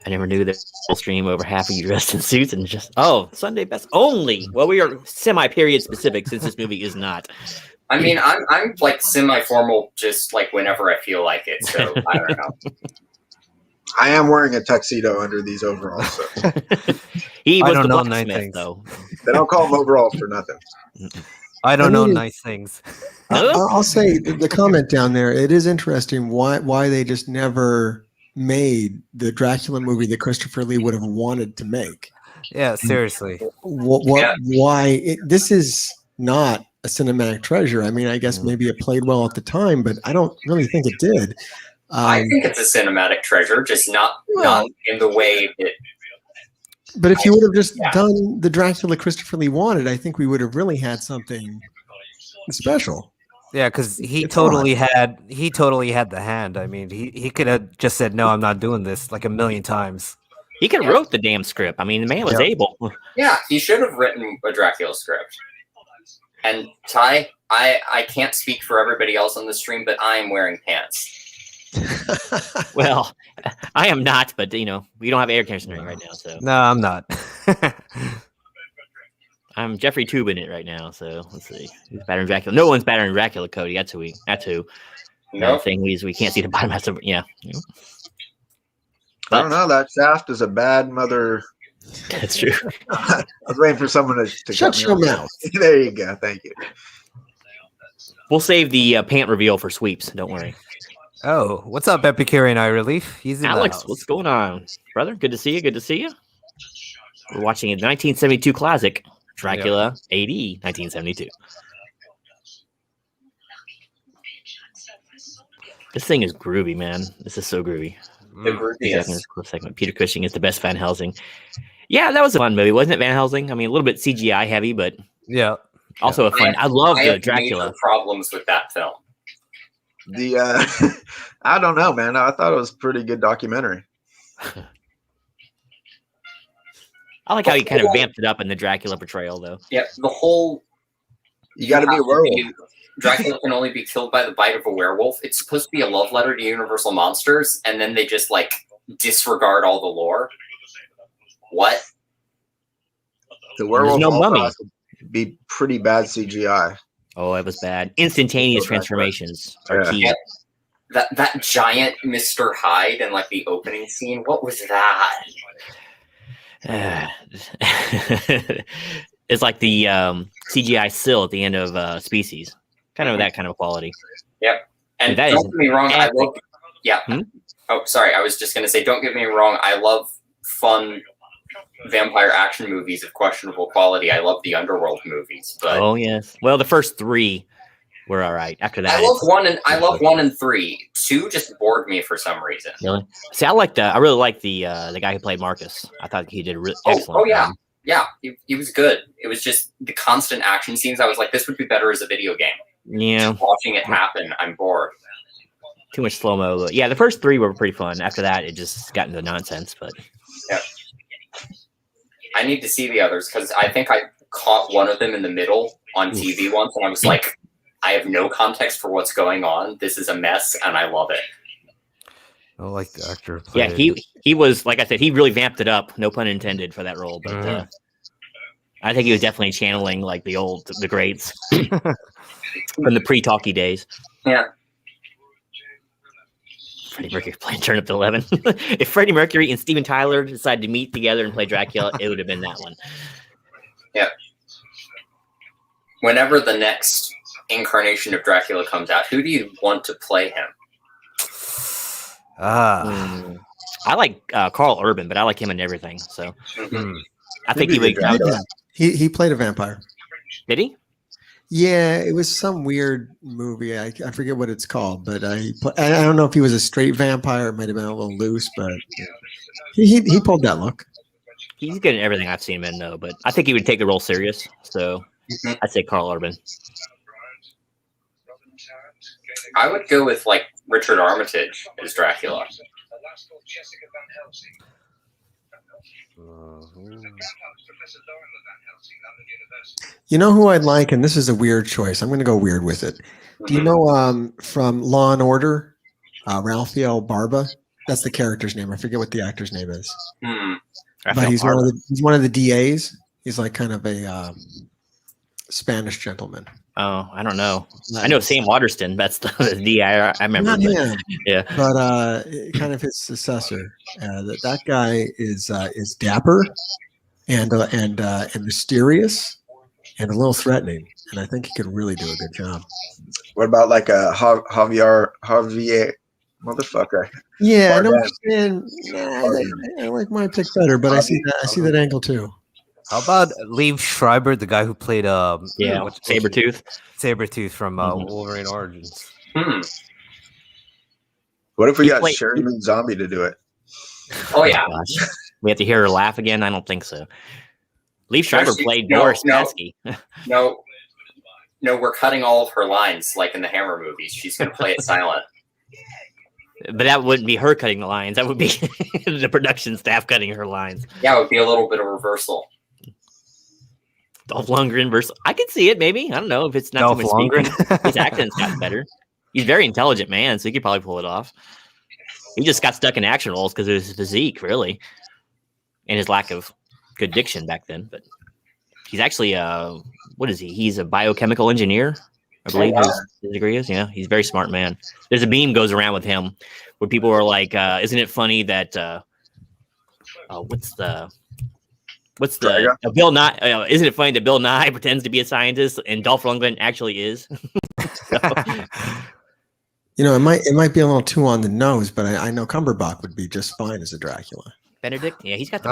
I never knew that full stream over half of you dressed in suits and just Sunday best only. Well, we are semi-period specific since this movie is not. I mean, I'm like semi-formal, just like whenever I feel like it. So I don't know. I am wearing a tuxedo under these overalls. So. He was I don't the know blacksmith, nice things. though. They don't call them overalls for nothing. I don't I know mean- nice things. I'll say the comment down there. It is interesting why they just never made the Dracula movie that Christopher Lee would have wanted to make. Yeah, seriously. Why this is not a cinematic treasure. I mean, I guess maybe it played well at the time, but I don't really think it did. I think it's a cinematic treasure, just not in the way that. But if you would have just done the Dracula Christopher Lee wanted, I think we would have really had something special. Yeah, because he totally had the hand. I mean, he could have just said, "No, I'm not doing this," like a million times. He could have wrote the damn script. I mean, the man was able. Yeah, he should have written a Dracula script. And Ty, I can't speak for everybody else on the stream, but I am wearing pants. Well, I am not, but we don't have air conditioning right now, so No, I'm not. I'm Jeffrey Tubin it right now. So let's see, who's better than Dracula? No one's better than Dracula, Cody. That's who. Nope. Thing we can't see the bottom. That's yeah. I don't know. That shaft is a bad mother. That's true. I was waiting for someone to Shut cut me your off. mouth. There you go. Thank you. We'll save the pant reveal for sweeps. Don't worry. Oh, what's up, Epicurean Eye Relief? He's in Alex, the house. what's going on, brother? Good to see you. Good to see you. We're watching a 1972 classic, Dracula A.D. 1972. This thing is groovy, man. This is so groovy. The grooviest. Segment. Peter Cushing is the best Van Helsing. Yeah, that was a fun movie, wasn't it? Van Helsing. I mean, a little bit CGI heavy, but Yeah. also a fun. I love the have Dracula. major problems with that film. The I don't know, man. I thought it was a pretty good documentary. I like how he kind of vamped it up in the Dracula portrayal, though. Yeah, the whole. You got to be a werewolf. Dracula can only be killed by the bite of a werewolf. It's supposed to be a love letter to Universal Monsters, and then they just like disregard all the lore. What? The werewolf no also mummy. has to be pretty bad CGI. Oh, it was bad. Instantaneous transformations are key. Yeah. That giant Mr. Hyde in like the opening scene. What was that? It's like the CGI Sill at the end of Species. Kind of that kind of quality. Yep. And that don't is get me wrong, I love. Yeah. Hmm? Oh, sorry. I was just gonna say, don't get me wrong. I love fun vampire action movies of questionable quality. I love the Underworld movies, but Oh yes. Well, the first three were all right. After that, I love 1 and 3. 2 just bored me for some reason. Really? See, I really like the guy who played Marcus. I thought he did excellent. Oh yeah. Yeah, he was good. It was just the constant action scenes. I was like, this would be better as a video game. Yeah. Just watching it happen, I'm bored. Too much slow mo. Yeah, the first 3 were pretty fun. After that, it just got into nonsense. But Yeah. I need to see the others because I think I caught one of them in the middle on TV once, and I was like, I have no context for what's going on. This is a mess, and I love it. I like the actor. yeah, he was, like I said, he really vamped it up. No pun intended for that role. But I think he was definitely channeling like the greats from the pre-talkie days. Yeah. Freddie Mercury playing Turn Up to 11. If Freddie Mercury and Steven Tyler decided to meet together and play Dracula, it would have been that one. Yeah. Whenever the next incarnation of Dracula comes out, who do you want to play him? I like Carl Urban, but I like him in everything. So I think he would. He played a vampire. Did he? Yeah, it was some weird movie. I forget what it's called, but I don't know if he was a straight vampire. It might have been a little loose, but he pulled that look. He's good in everything I've seen him in, though. But I think he would take the role serious. So I'd say Carl Urban. I would go with like Richard Armitage as Dracula. You know who I'd like, and this is a weird choice. I'm going to go weird with it. Do you know from Law and Order, Ralphie L. Barba? That's the character's name. I forget what the actor's name is. Raphael But he's Parra. one of the DAs. He's like kind of a Spanish gentleman. Oh, I don't know. I know Sam Waterston. That's the DI I remember. Not But, him, yeah. but kind of his successor. That guy is dapper and mysterious and a little threatening, and I think he could really do a good job. What about like a Javier motherfucker? Yeah, I know Bardem. what you're saying. I like my pick better, but I see that angle too. How about Liev Schreiber, the guy who played Sabretooth. Sabretooth from Wolverine Origins? What if we He got played- Sherry Moon Zombie to do it? Oh yeah. Gosh. We have to hear her laugh again? I don't think so. Liev Schreiber she- played no, Boris no. Spassky. No, we're cutting all of her lines like in the Hammer movies. She's gonna play it silent. But that wouldn't be her cutting the lines. That would be the production staff cutting her lines. Yeah, it would be a little bit of reversal. Dolph Lundgren versus... I could see it, maybe. I don't know if it's not Dolph too much Lundgren? speaking. His accent's gotten better. He's a very intelligent man, so he could probably pull it off. He just got stuck in action roles because of his physique, really. And his lack of good diction back then. But he's actually... what is he? He's a biochemical engineer, I believe his degree is. Yeah, he's a very smart man. There's a meme goes around with him where people are like, isn't it funny that... what's the Bill Nye? Isn't it funny that Bill Nye pretends to be a scientist and Dolph Lundgren actually is? You know, it might be a little too on the nose, but I know Cumberbatch would be just fine as a Dracula. Benedict? Yeah, he's got the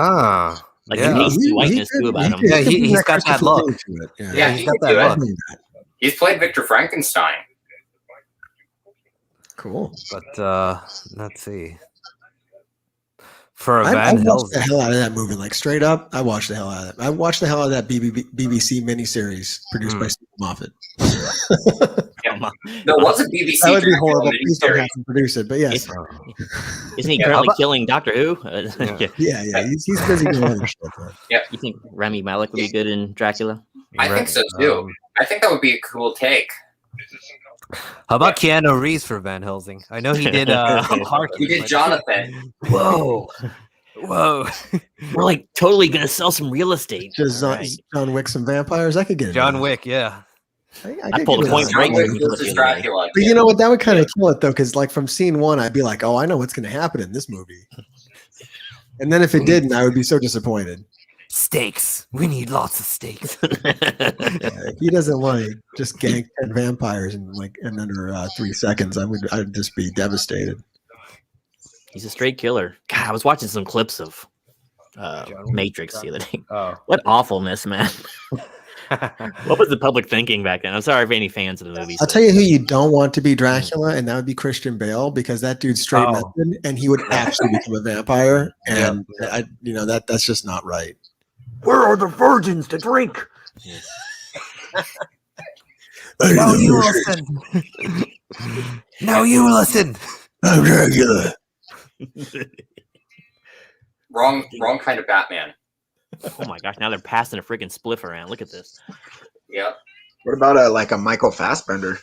Yeah. the pasty whiteness too about him. Yeah, he's got that look. To it. Yeah, he's he got could that do it. look. He's played Victor Frankenstein. Cool. But let's see. For a I Van watched Helsing. the hell out of that movie. Like straight up, I watched the hell out of it. I watched the hell out of that BBC miniseries produced by Steve Moffat. There was a BBC. That would be Dracula horrible. Please don't miniseries. have to produce it. But yes, Isn't he Yeah, currently killing Doctor Who? yeah, he's busy doing other shit. Man. You think Rami Malek would be good in Dracula? I think so too. I think that would be a cool take. How about Keanu Reeves for Van Helsing? I know he did He did Jonathan. Whoa. Whoa. We're like totally going to sell some real estate. Just All right. John Wick, some vampires. I could get it. John Wick, yeah. I I could pulled get a Point it. Break. John Wick versus Dracula. But you know what? That would kind of kill it though, because like from scene one, I'd be like, "Oh, I know what's going to happen in this movie." And then if it didn't, I would be so disappointed. Steaks. We need lots of steaks. If he doesn't like just gank 10 vampires in under 3 seconds, I'd just be devastated. He's a straight killer. God, I was watching some clips of Matrix the other day. Oh. What awfulness, man. What was the public thinking back then? I'm sorry for any fans of the movie. I'll tell you who you don't want to be Dracula, and that would be Christian Bale, because that dude's straight method, and he would actually become a vampire. And that's just not right. Where are the virgins to drink? Now you listen. Now you listen. I'm Dracula. Wrong kind of Batman. Oh my gosh! Now they're passing a freaking spliff around. Look at this. Yep. What about a Michael Fassbender?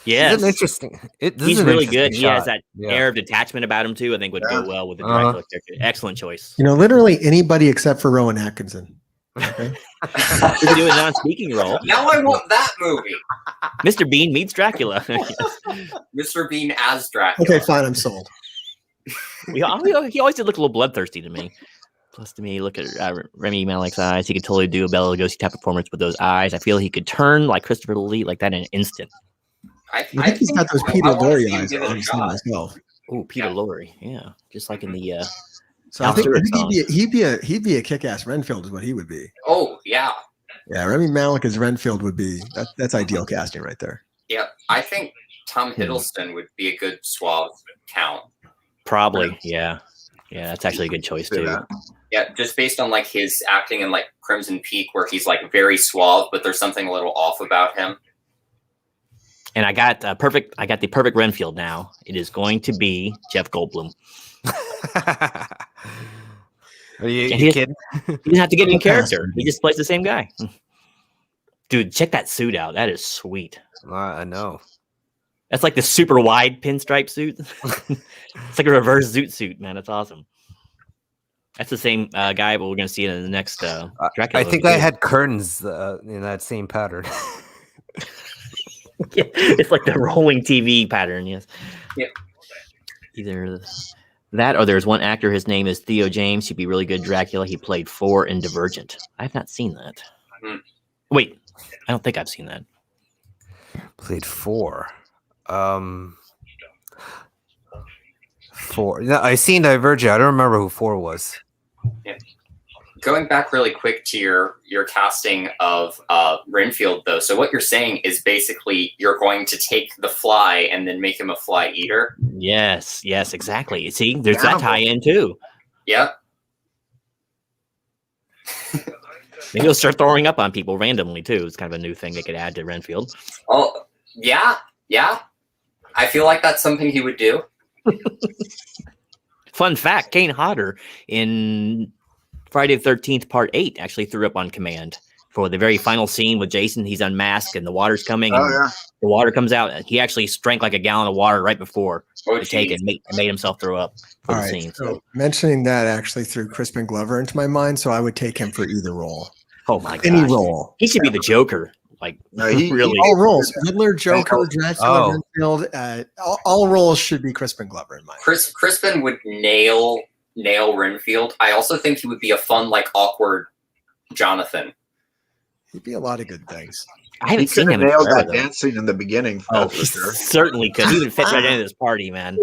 Yes, It's interesting. he's really good. He has that Yeah. air of detachment about him too. I think would go well with the Dracula character. Excellent choice. You know, literally anybody except for Rowan Atkinson. Okay? He's doing a non-speaking role. Now I want that movie. Mr. Bean meets Dracula. Mr. Bean as Dracula. Okay, fine, I'm sold. He always did look a little bloodthirsty to me. Plus, to me, look at Remy Malek's eyes. He could totally do a Bela Lugosi type performance with those eyes. I feel he could turn like Christopher Lee like that in an instant. I think he's got those Peter I wanna Lorre see him eyes, give it a honestly, shot. myself. Oh, Peter Lorre, yeah, just like in the. So I think he'd be a kick-ass Renfield is what he would be. Oh yeah. Yeah, Remy Malek as Renfield would be that's ideal casting right there. Yeah. I think Tom Hiddleston would be a good suave count. Probably, yeah, that's actually a good choice too. Yeah, just based on like his acting in like Crimson Peak, where he's like very suave, but there's something a little off about him. And I got the perfect Renfield now. It is going to be Jeff Goldblum. Are you He kidding? doesn't have to get in character. He just plays the same guy. Dude, check that suit out. That is sweet. I know. That's like the super wide pinstripe suit. It's like a reverse zoot suit, man. It's awesome. That's the same guy, but we're gonna see it in the next Dracula. I think I had curtains in that same pattern. Yeah, it's like the rolling TV pattern. Yes. Yep. Either that or there's one actor. His name is Theo James. He'd be really good Dracula. He played 4 in Divergent. I've not seen that. Wait, I don't think I've seen that. Played 4. 4. No, I seen Divergent. I don't remember who 4 was. Yeah. Going back really quick to your casting of Renfield, though. So what you're saying is basically you're going to take the fly and then make him a fly eater. Yes, exactly. See, there's that tie-in too. Yep. Maybe he'll start throwing up on people randomly too. It's kind of a new thing they could add to Renfield. Oh, yeah. I feel like that's something he would do. Fun fact: Kane Hodder in Friday the 13th Part 8 actually threw up on command for the very final scene with Jason. He's unmasked and the water's coming. And the water comes out. And he actually drank like a gallon of water right before the take and made himself throw up for the scene. So mentioning that actually threw Crispin Glover into my mind, so I would take him for either role. Oh my god! Any role. He should be the Joker. Like really, all roles. Riddler, Joker, Dracula, Renfield. All roles should be Crispin Glover in mind. Crispin would nail Renfield. I also think he would be a fun, like, awkward Jonathan. He'd be a lot of good things. I haven't seen him nailed that dance scene in the beginning. Oh, for sure. Certainly could. He would fit right into this party, man.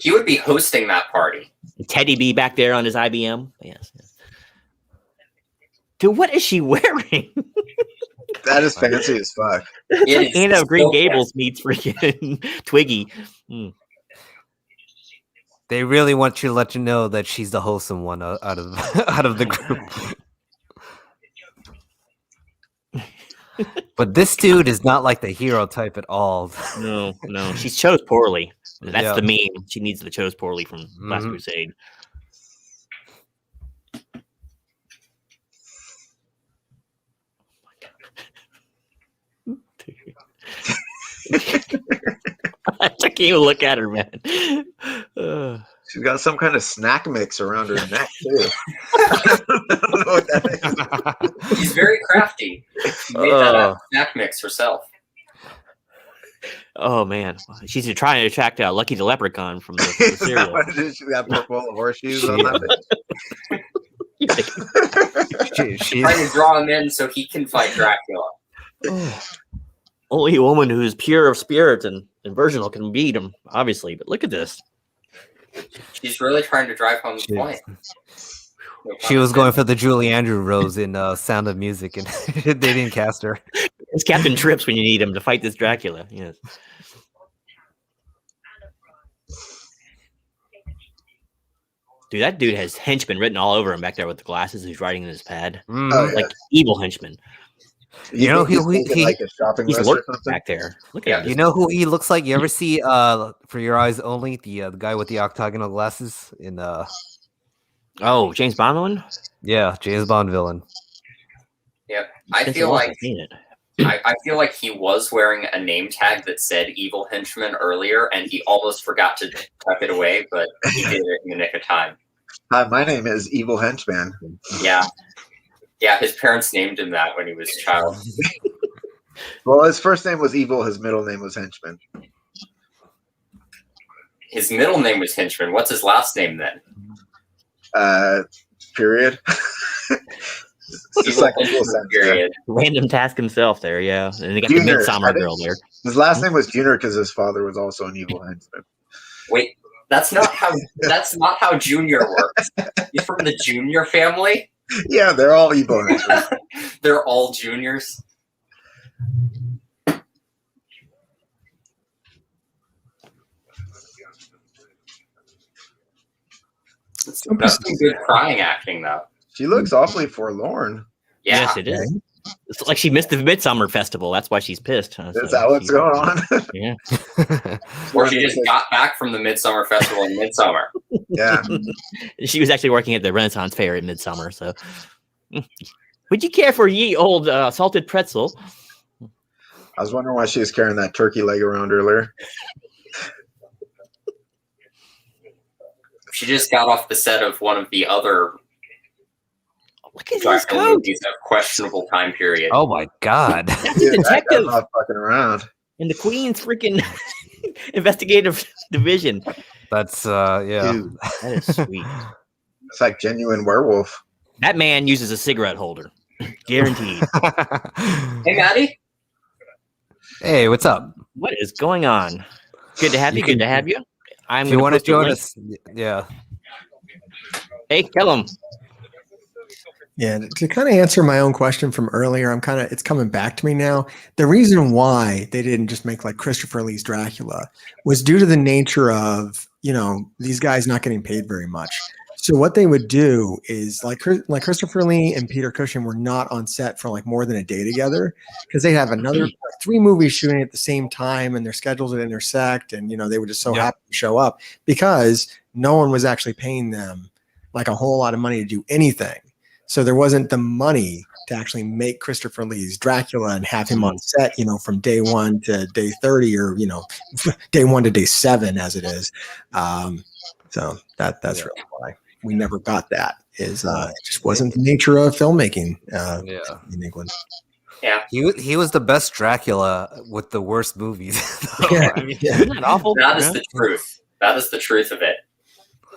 He would be hosting that party. Teddy B back there on his IBM. Yes. Dude, what is she wearing? That is fancy as fuck. It's like Anna of Green Gables meets freaking Twiggy. They really want you to let you know that she's the wholesome one out of the group. But this dude is not like the hero type at all. No. She chose poorly. That's the meme. She needs the chose poorly from Last Crusade. I can't even look at her, man. She's got some kind of snack mix around her neck too. I don't know what that is. She's very crafty. She made that snack mix herself. Oh man, she's trying to attract Lucky the Leprechaun from the cereal. She's got purple horseshoes on that. She's trying to draw him in so he can fight Dracula. Only a woman who is pure of spirit and virginal can beat him, obviously. But look at this. She's really trying to drive home the point. She was going for the Julie Andrews rose in Sound of Music, and they didn't cast her. It's Captain Trips when you need him to fight this Dracula. Yes. Dude, that dude has henchmen written all over him back there with the glasses. Who's writing in his pad, like evil henchmen. You know, he like a shopping he's list or lurking back there. Look at him. You know who he looks like? You ever see For Your Eyes Only, the guy with the octagonal glasses in Oh, James Bond villain? Yeah, James Bond villain. Yeah. I feel like he was wearing a name tag that said evil henchman earlier, and he almost forgot to tuck it away, but he did it in the nick of time. Hi, my name is Evil Henchman. Yeah. Yeah, his parents named him that when he was a child. Well, his first name was Evil. His middle name was Henchman. His middle name was Henchman. What's his last name then? Period. Period. Random task himself there, yeah. And they got the Midsummer girl there. His last name was Junior because his father was also an evil henchman. Wait, that's not how Junior works. He's from the Junior family? Yeah, they're all evil henchmen. They're all juniors. That's some good crying acting, though. She looks awfully forlorn. Yeah. Yes, it is. It's like she missed the Midsummer Festival. That's why she's pissed. Is that what's going on? Yeah. Or she just got back from the Midsummer Festival in Midsummer. Yeah. She was actually working at the Renaissance Fair in Midsummer. So, would you care for ye old salted pretzel? I was wondering why she was carrying that turkey leg around earlier. She just got off the set of one of the other Look at his Dracula coat. movies of questionable time period. Oh my god. That's a Dude, that guy's detective not fucking around. in the Queen's freaking investigative division. That's yeah. Dude, that is sweet. It's like genuine werewolf. That man uses a cigarette holder. Guaranteed. Hey, Maddie. Hey, what's up? What is going on? Good to have you. Good to have you. I'm If you want to post a join link. us, yeah. Hey, tell him. Yeah, to kind of answer my own question from earlier, it's coming back to me now. The reason why they didn't just make like Christopher Lee's Dracula was due to the nature of, these guys not getting paid very much. So what they would do is like Christopher Lee and Peter Cushing were not on set for like more than a day together because they have another 3 movies shooting at the same time and their schedules would intersect. And, they were just so happy to show up because no one was actually paying them like a whole lot of money to do anything. So there wasn't the money to actually make Christopher Lee's Dracula and have him on set, from day 1 to day 30 or, day 1 to day 7 as it is. So that's really why we never got that is it just wasn't the nature of filmmaking in England. Yeah. He was the best Dracula with the worst movies. Isn't that awful? That is the truth. That is the truth of it.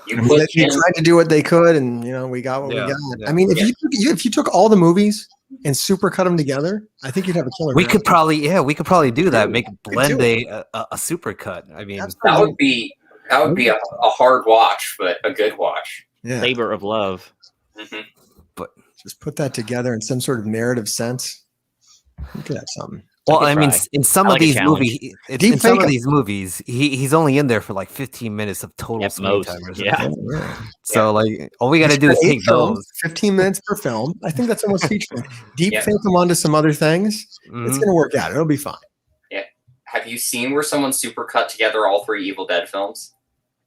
They tried to do what they could, and we got what we got. Yeah. I mean, if you took all the movies and super cut them together, I think you'd have a killer. We could probably do that. Blend a super cut. I mean, that would be a hard watch, but a good watch. Yeah. Labor of love. Mm-hmm. but Just put that together in some sort of narrative sense. You could have something. well, could I mean, try. in some I of like a these challenge. movies, in some of these movies, he's only in there for like 15 minutes of total At screen most. time. Or something. Yeah. So like, all we got to do is For 8 take films, those. 15 minutes per film. I think that's almost feature length. Deep Yeah. fake them onto some other things. Mhm. It's going to work out. It'll be fine. Have you seen where someone super cut together all 3 Evil Dead films?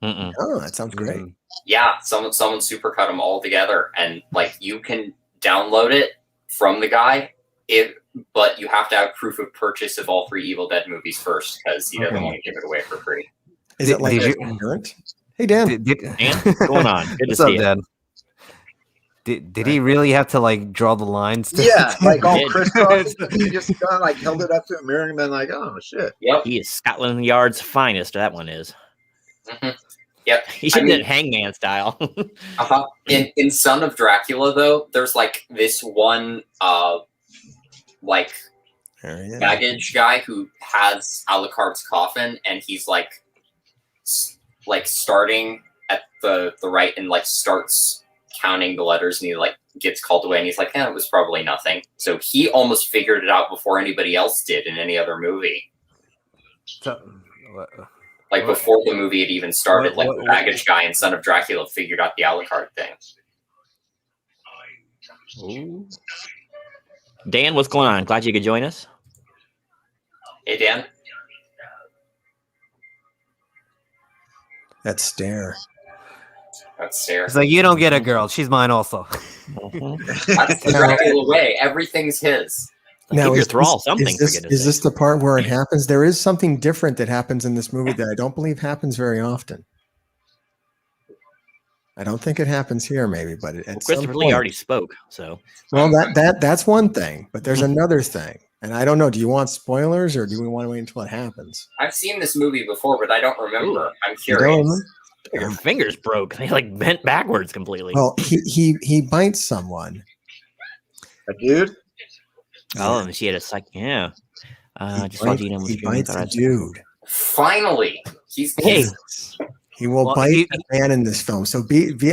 Mm-mm. Oh, that sounds great. Mhm. Yeah, someone super cut them all together, and like you can download it from the guy, but you have to have proof of purchase of all 3 Evil Dead movies first because he doesn't want to give it away for free. Is it like Did coherent? Hey, Dan. Dan, what's going on? Good to What's see up, you. Dan? Did he really have to like draw the lines? Yeah, like all Did. crisscross. He just kind of like held it up to a mirror and been like, "Oh shit." Yep. He is Scotland Yard's finest. That one is. Mm-hmm. Yep. He should have did Hangman style. Uh-huh. In Son of Dracula, though, there's like this one baggage guy who has Alucard's coffin, and he's like starting at the right and like starts counting the letters, and he like gets called away, and he's like, it was probably nothing. So he almost figured it out before anybody else did in any other movie. Like before the movie had even started, the baggage guy in Son of Dracula figured out the Alucard thing. Ooh. Dan, what's going on? Glad you could join us. Hey, Dan. That stare. That's stare. It's like, you don't get a girl. She's mine also. That's the Dracula way. Everything's his. Now, keep your thrall something. Is this the part where it happens? There is something different that happens in this movie that I don't believe happens very often. I don't think it happens here, maybe, but Christopher Lee already spoke, so. Well, that's one thing, but there's another thing, and I don't know. Do you want spoilers, or do we want to wait until it happens? I've seen this movie before, but I don't remember. I'm You curious. don't remember? Your fingers broke. They like bent backwards completely. Well, he bites someone. A dude? Oh, and she had a psych. Yeah. Just He bites a dude. Finally, he's Hey. He will Well, bite a man in this film. So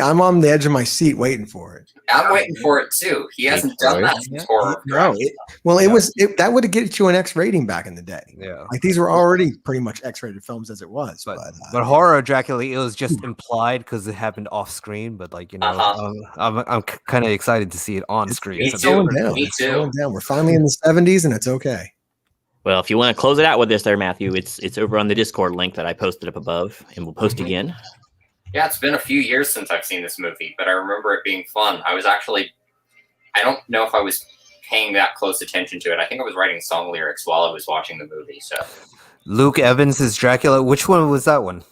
I'm on the edge of my seat waiting for it. I'm waiting for it too. He hasn't done that since horror. No, that would get you an X rating back in the day. Yeah. Like these were already pretty much X-rated films as it was. But horror Dracula, it was just implied because it happened off screen. But like I'm kind of excited to see it on screen. Me It's too. going down. Me It's too. going down. We're finally in the 70s, and it's okay. Well, if you want to close it out with this there, Matthew, it's over on the Discord link that I posted up above, and we'll post again. Yeah, it's been a few years since I've seen this movie, but I remember it being fun. I don't know if I was paying that close attention to it. I think I was writing song lyrics while I was watching the movie. So Luke Evans is Dracula. Which one was that one?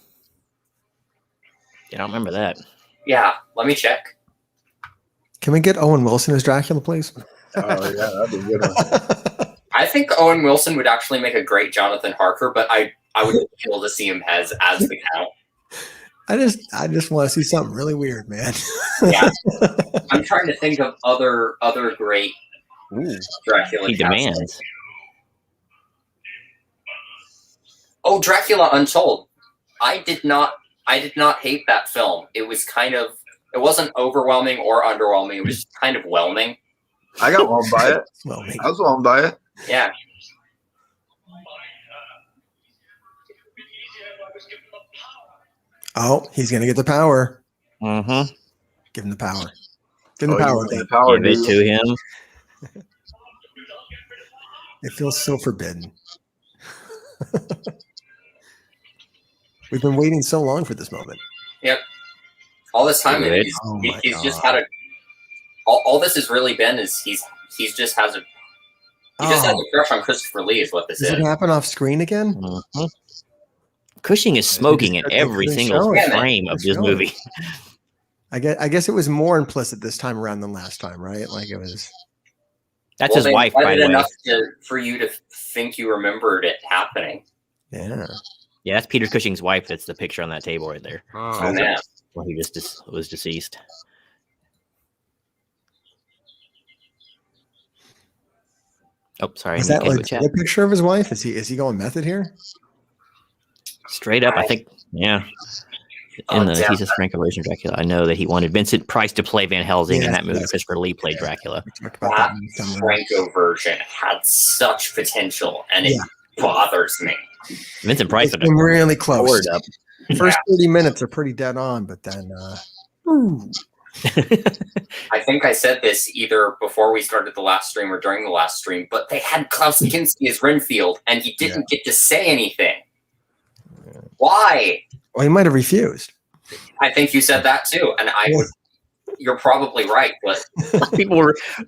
I don't remember that. yeah, let me check. Can we get Owen Wilson as Dracula, please? Oh yeah, that'd be a good one. I think Owen Wilson would actually make a great Jonathan Harker, but I would kill to see him as the Count. I just want to see something really weird, man. Yeah, I'm trying to think of other great Dracula. He demands. Oh, Dracula Untold. I did not hate that film. It was it wasn't overwhelming or underwhelming. It was kind of whelming. I got whelmed by it. Well, maybe. I was whelmed by it. Yeah. Oh, he's gonna get the power. Mm-hmm. Give him the power. Give him the power. The power Give it to him. It feels so forbidden. We've been waiting so long for this moment. Yep. All this time, Good. he's just had a. All this has really been is he just has a crush on Christopher Lee is what this Does is. it happen off screen again? Mm-hmm. Cushing is smoking in every single frame of this movie. I guess it was more implicit this time around than last time, right? Like it was. That's his wife, by the way. Enough for you to think you remembered it happening. Yeah. Yeah, that's Peter Cushing's wife. That's the picture on that table right there. Oh man. Well, he just was deceased. Oh, sorry. Is that like a picture of his wife? Is he going method here? Straight up, I think. Yeah. In the Jesus Franco version of Dracula, I know that he wanted Vincent Price to play Van Helsing in that movie. Christopher Lee played Dracula. That Franco version had such potential, and it bothers me. Vincent Price would have been really close. Up. First 30 minutes are pretty dead on, but then I think I said this either before we started the last stream or during the last stream, but they had Klaus Kinski as Renfield, and he didn't get to say anything. Why? Well, he might have refused. I think you said that too, and I would. You're probably right, but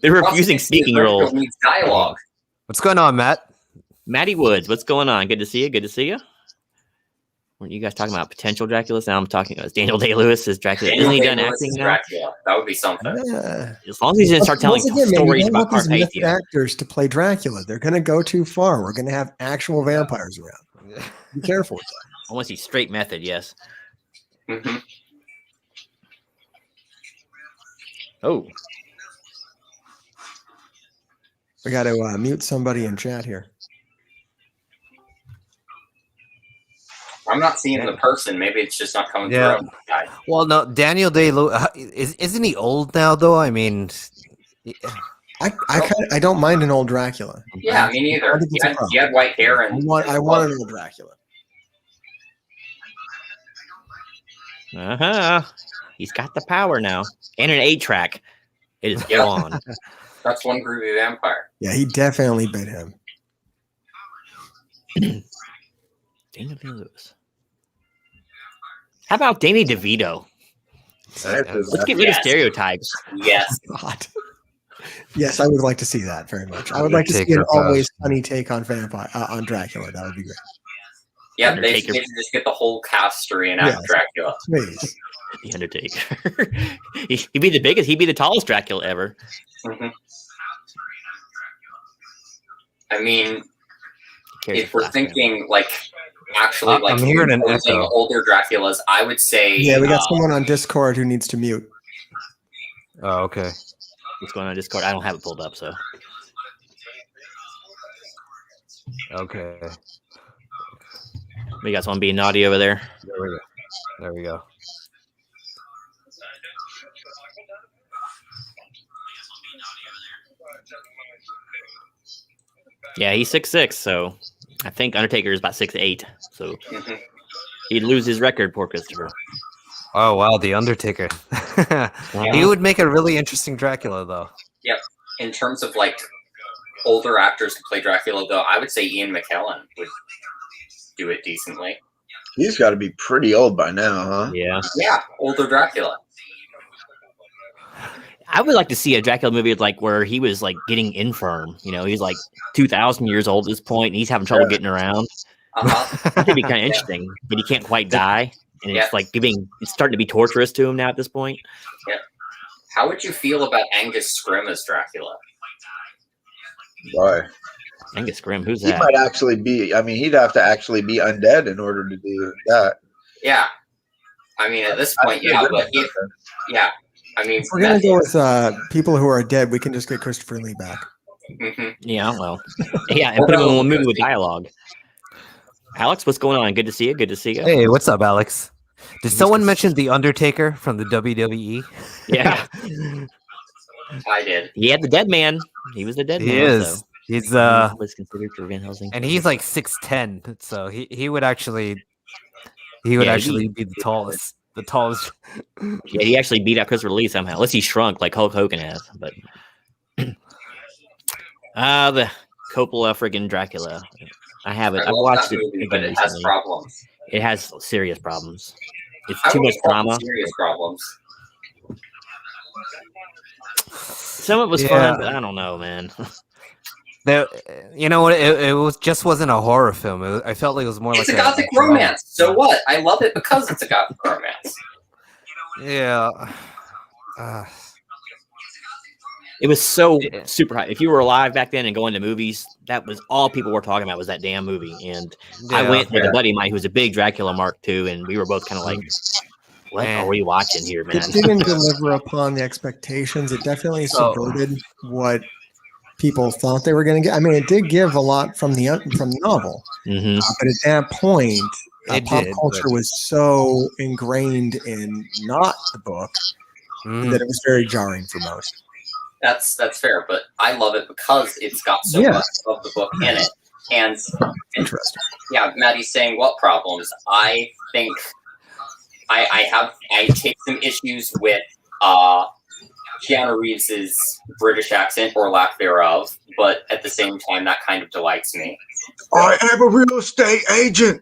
they're refusing speaking roles. Needs dialogue. What's going on, Matt? Matty Woods, what's going on? Good to see you. Good to see you. Weren't you guys talking about potential Draculas? Now I'm talking about Daniel Day-Lewis as Dracula. Isn't he done acting now? Dracula. That would be something. Yeah. As long as he's going to start telling stories about Carpenter. Actors to play Dracula. They're going to go too far. We're going to have actual vampires around. Be careful with that. I want to see straight method, yes. Mm-hmm. Oh. We got to mute somebody in chat here. I'm not seeing the person. Maybe it's just not coming through. Well, no, Daniel Day-Lewis, isn't he old now, though? I mean... I don't mind an old Dracula. Yeah, me neither. He had white hair. And I want an old Dracula. He's got the power now. And an 8-track. It is on. That's one groovy vampire. Yeah, he definitely bit him. Daniel Day-Lewis. How about Danny DeVito? Let's get rid of stereotypes. Yes. God. Yes, I would like to see that very much. I would like to see an always funny take on on Dracula. That would be great. Yeah, they should just get the whole cast to reenact Dracula. Please. The Undertaker. He'd be the biggest. He'd be the tallest Dracula ever. Mm-hmm. I mean, if we're thinking actually I'm hearing an echo. Older Draculas, I would say. Yeah, we got someone on Discord who needs to mute. Oh, okay. What's going on Discord? I don't have it pulled up, so. Okay. We got someone being naughty over there. There we go. Yeah, he's 6'6", so I think Undertaker is about 6'8", so he'd lose his record, poor Christopher. Oh, wow, The Undertaker. He would make a really interesting Dracula, though. Yep. In terms of, older actors to play Dracula, though, I would say Ian McKellen would do it decently. He's got to be pretty old by now, huh? Yeah. Yeah, older Dracula. I would like to see a Dracula movie like where he was like getting infirm. You know, he's like 2,000 years old at this point, and he's having trouble getting around. That could be kind of interesting, but he can't quite die, and it's like it's starting to be torturous to him now at this point. Yeah. How would you feel about Angus Scrimm as Dracula? Why? Angus Scrimm, who's He that? might actually be. I mean, he'd have to actually be undead in order to do that. Yeah. I mean, at this point, yeah, but I mean, If we're gonna go with people who are dead, we can just get Christopher Lee back. Yeah, well, yeah, and put him in one movie with dialogue. Alex, what's going on? Good to see you. Good to see you. Hey, what's up, Alex? Did someone mention the Undertaker from the WWE? Yeah, I did. he had the dead man. He was the dead man. He is. So. He's was considered for Van Helsing, and he's like 6'10", so he would actually be the tallest. The tallest. Yeah, he actually beat out Christopher Lee somehow. Unless he shrunk like Hulk Hogan has. But the Coppola friggin' Dracula. I have it. I've watched it, movie, but it has problems. It has serious problems. It's I too would much call drama. Serious problems. Some of it was fun, but I don't know, man. You know what? It wasn't a horror film. I felt like it was more it's like a gothic romance. So what? I love it because it's a gothic romance. Yeah. It was so super high. If you were alive back then and going to movies, that was all people were talking about was that damn movie. And I went with a buddy of mine who was a big Dracula Mark II, and we were both kind of like, what are we watching here, man? It didn't deliver upon the expectations. It definitely subverted what people thought they were going to get. I mean, it did give a lot from the novel, but at that point, pop culture was so ingrained in not the book that it was very jarring for most. That's fair, but I love it because it's got so much of the book in it. And interesting. Yeah, Maddie's saying what problems? I think I take some issues with Keanu Reeves's British accent or lack thereof, but at the same time, that kind of delights me. I am a real estate agent.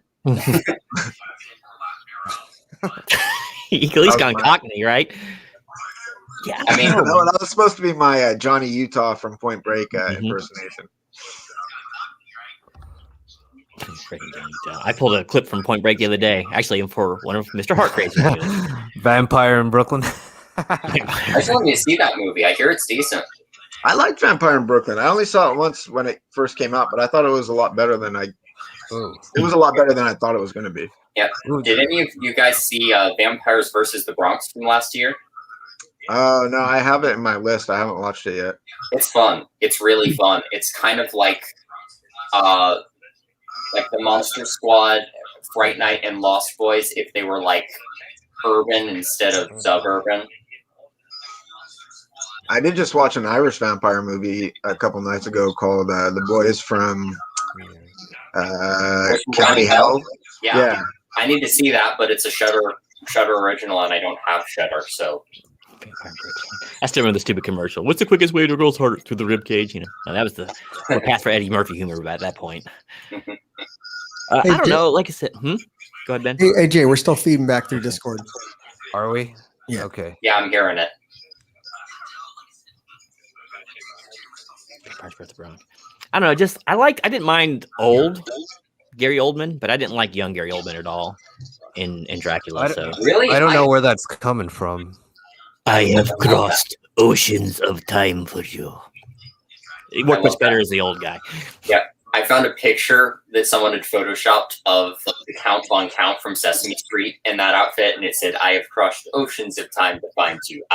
He's gone Cockney, right? Yeah, I mean, that was supposed to be my Johnny Utah from Point Break impersonation. I pulled a clip from Point Break the other day, actually for one of MrHartgrave's videos. Vampire in Brooklyn. I just wanted to see that movie. I hear it's decent. I liked Vampire in Brooklyn. I only saw it once when it first came out, but I thought it was a lot better than I thought it was going to be. Yeah. Did any of you guys see Vampires versus the Bronx from last year? Oh, no, I have it in my list. I haven't watched it yet. It's fun. It's really fun. It's kind of like the Monster Squad, Fright Night, and Lost Boys if they were like urban instead of suburban. I did just watch an Irish vampire movie a couple nights ago called The Boys from County Hell. Yeah. I need to see that, but it's a Shudder original, and I don't have Shudder, so. I still remember the stupid commercial. What's the quickest way to a girl's heart? Through the rib cage? You know, that was the path for Eddie Murphy humor at that point. I don't know. Like I said, go ahead, Ben. Hey, Jay, we're still feeding back through Discord. Are we? Yeah. Okay. Yeah, I'm hearing it. I don't know. I didn't mind old Gary Oldman, but I didn't like young Gary Oldman at all in Dracula. So really, I don't know where that's coming from. I have crossed oceans of time for you. He worked much better as the old guy. Yeah. I found a picture that someone had photoshopped of the Count Von Count from Sesame Street in that outfit, and it said, "I have crossed oceans of time to find you."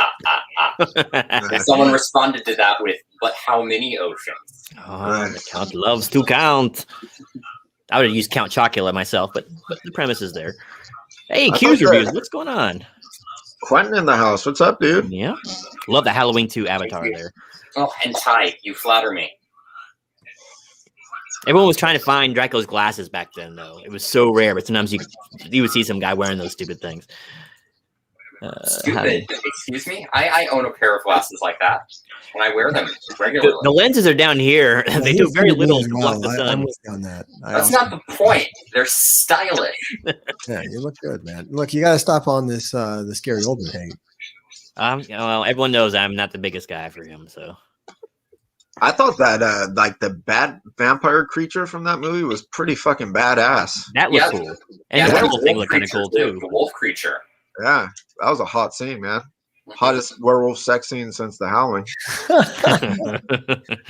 And someone responded to that with, "But how many oceans?" Oh, the Count loves to count. I would have used Count Chocula myself, but the premise is there. Hey, Q's reviews. What's going on? Quentin in the house. What's up, dude? Yeah. Love the Halloween 2 avatar there. Oh, and Ty, you flatter me. Everyone was trying to find Dracula's glasses back then, though. It was so rare, but sometimes you would see some guy wearing those stupid things. Stupid? Excuse me? I own a pair of glasses like that, and I wear them regularly. The lenses are down here. They do very little to block the sun. I'm with you on that. That's not the point. They're stylish. Yeah, you look good, man. Look, you got to stop on this Gary Oldman hate. Well, everyone knows I'm not the biggest guy for him, so. I thought that like the bad vampire creature from that movie was pretty fucking badass. That was cool. And the whole thing looked kind of cool too. The wolf creature. Yeah, that was a hot scene, man. Hottest werewolf sex scene since The Howling.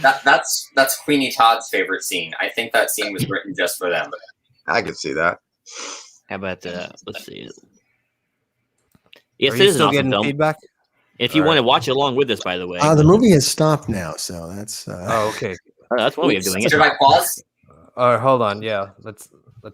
That's Queenie Todd's favorite scene. I think that scene was written just for them. I could see that. How about let's see. Yes, Are it you is an still awesome getting film. feedback? If you want to watch along with us, by the way. The movie has stopped now, so that's. Oh, okay. That's one way of doing it. Should I pause? Hold on. Yeah, let's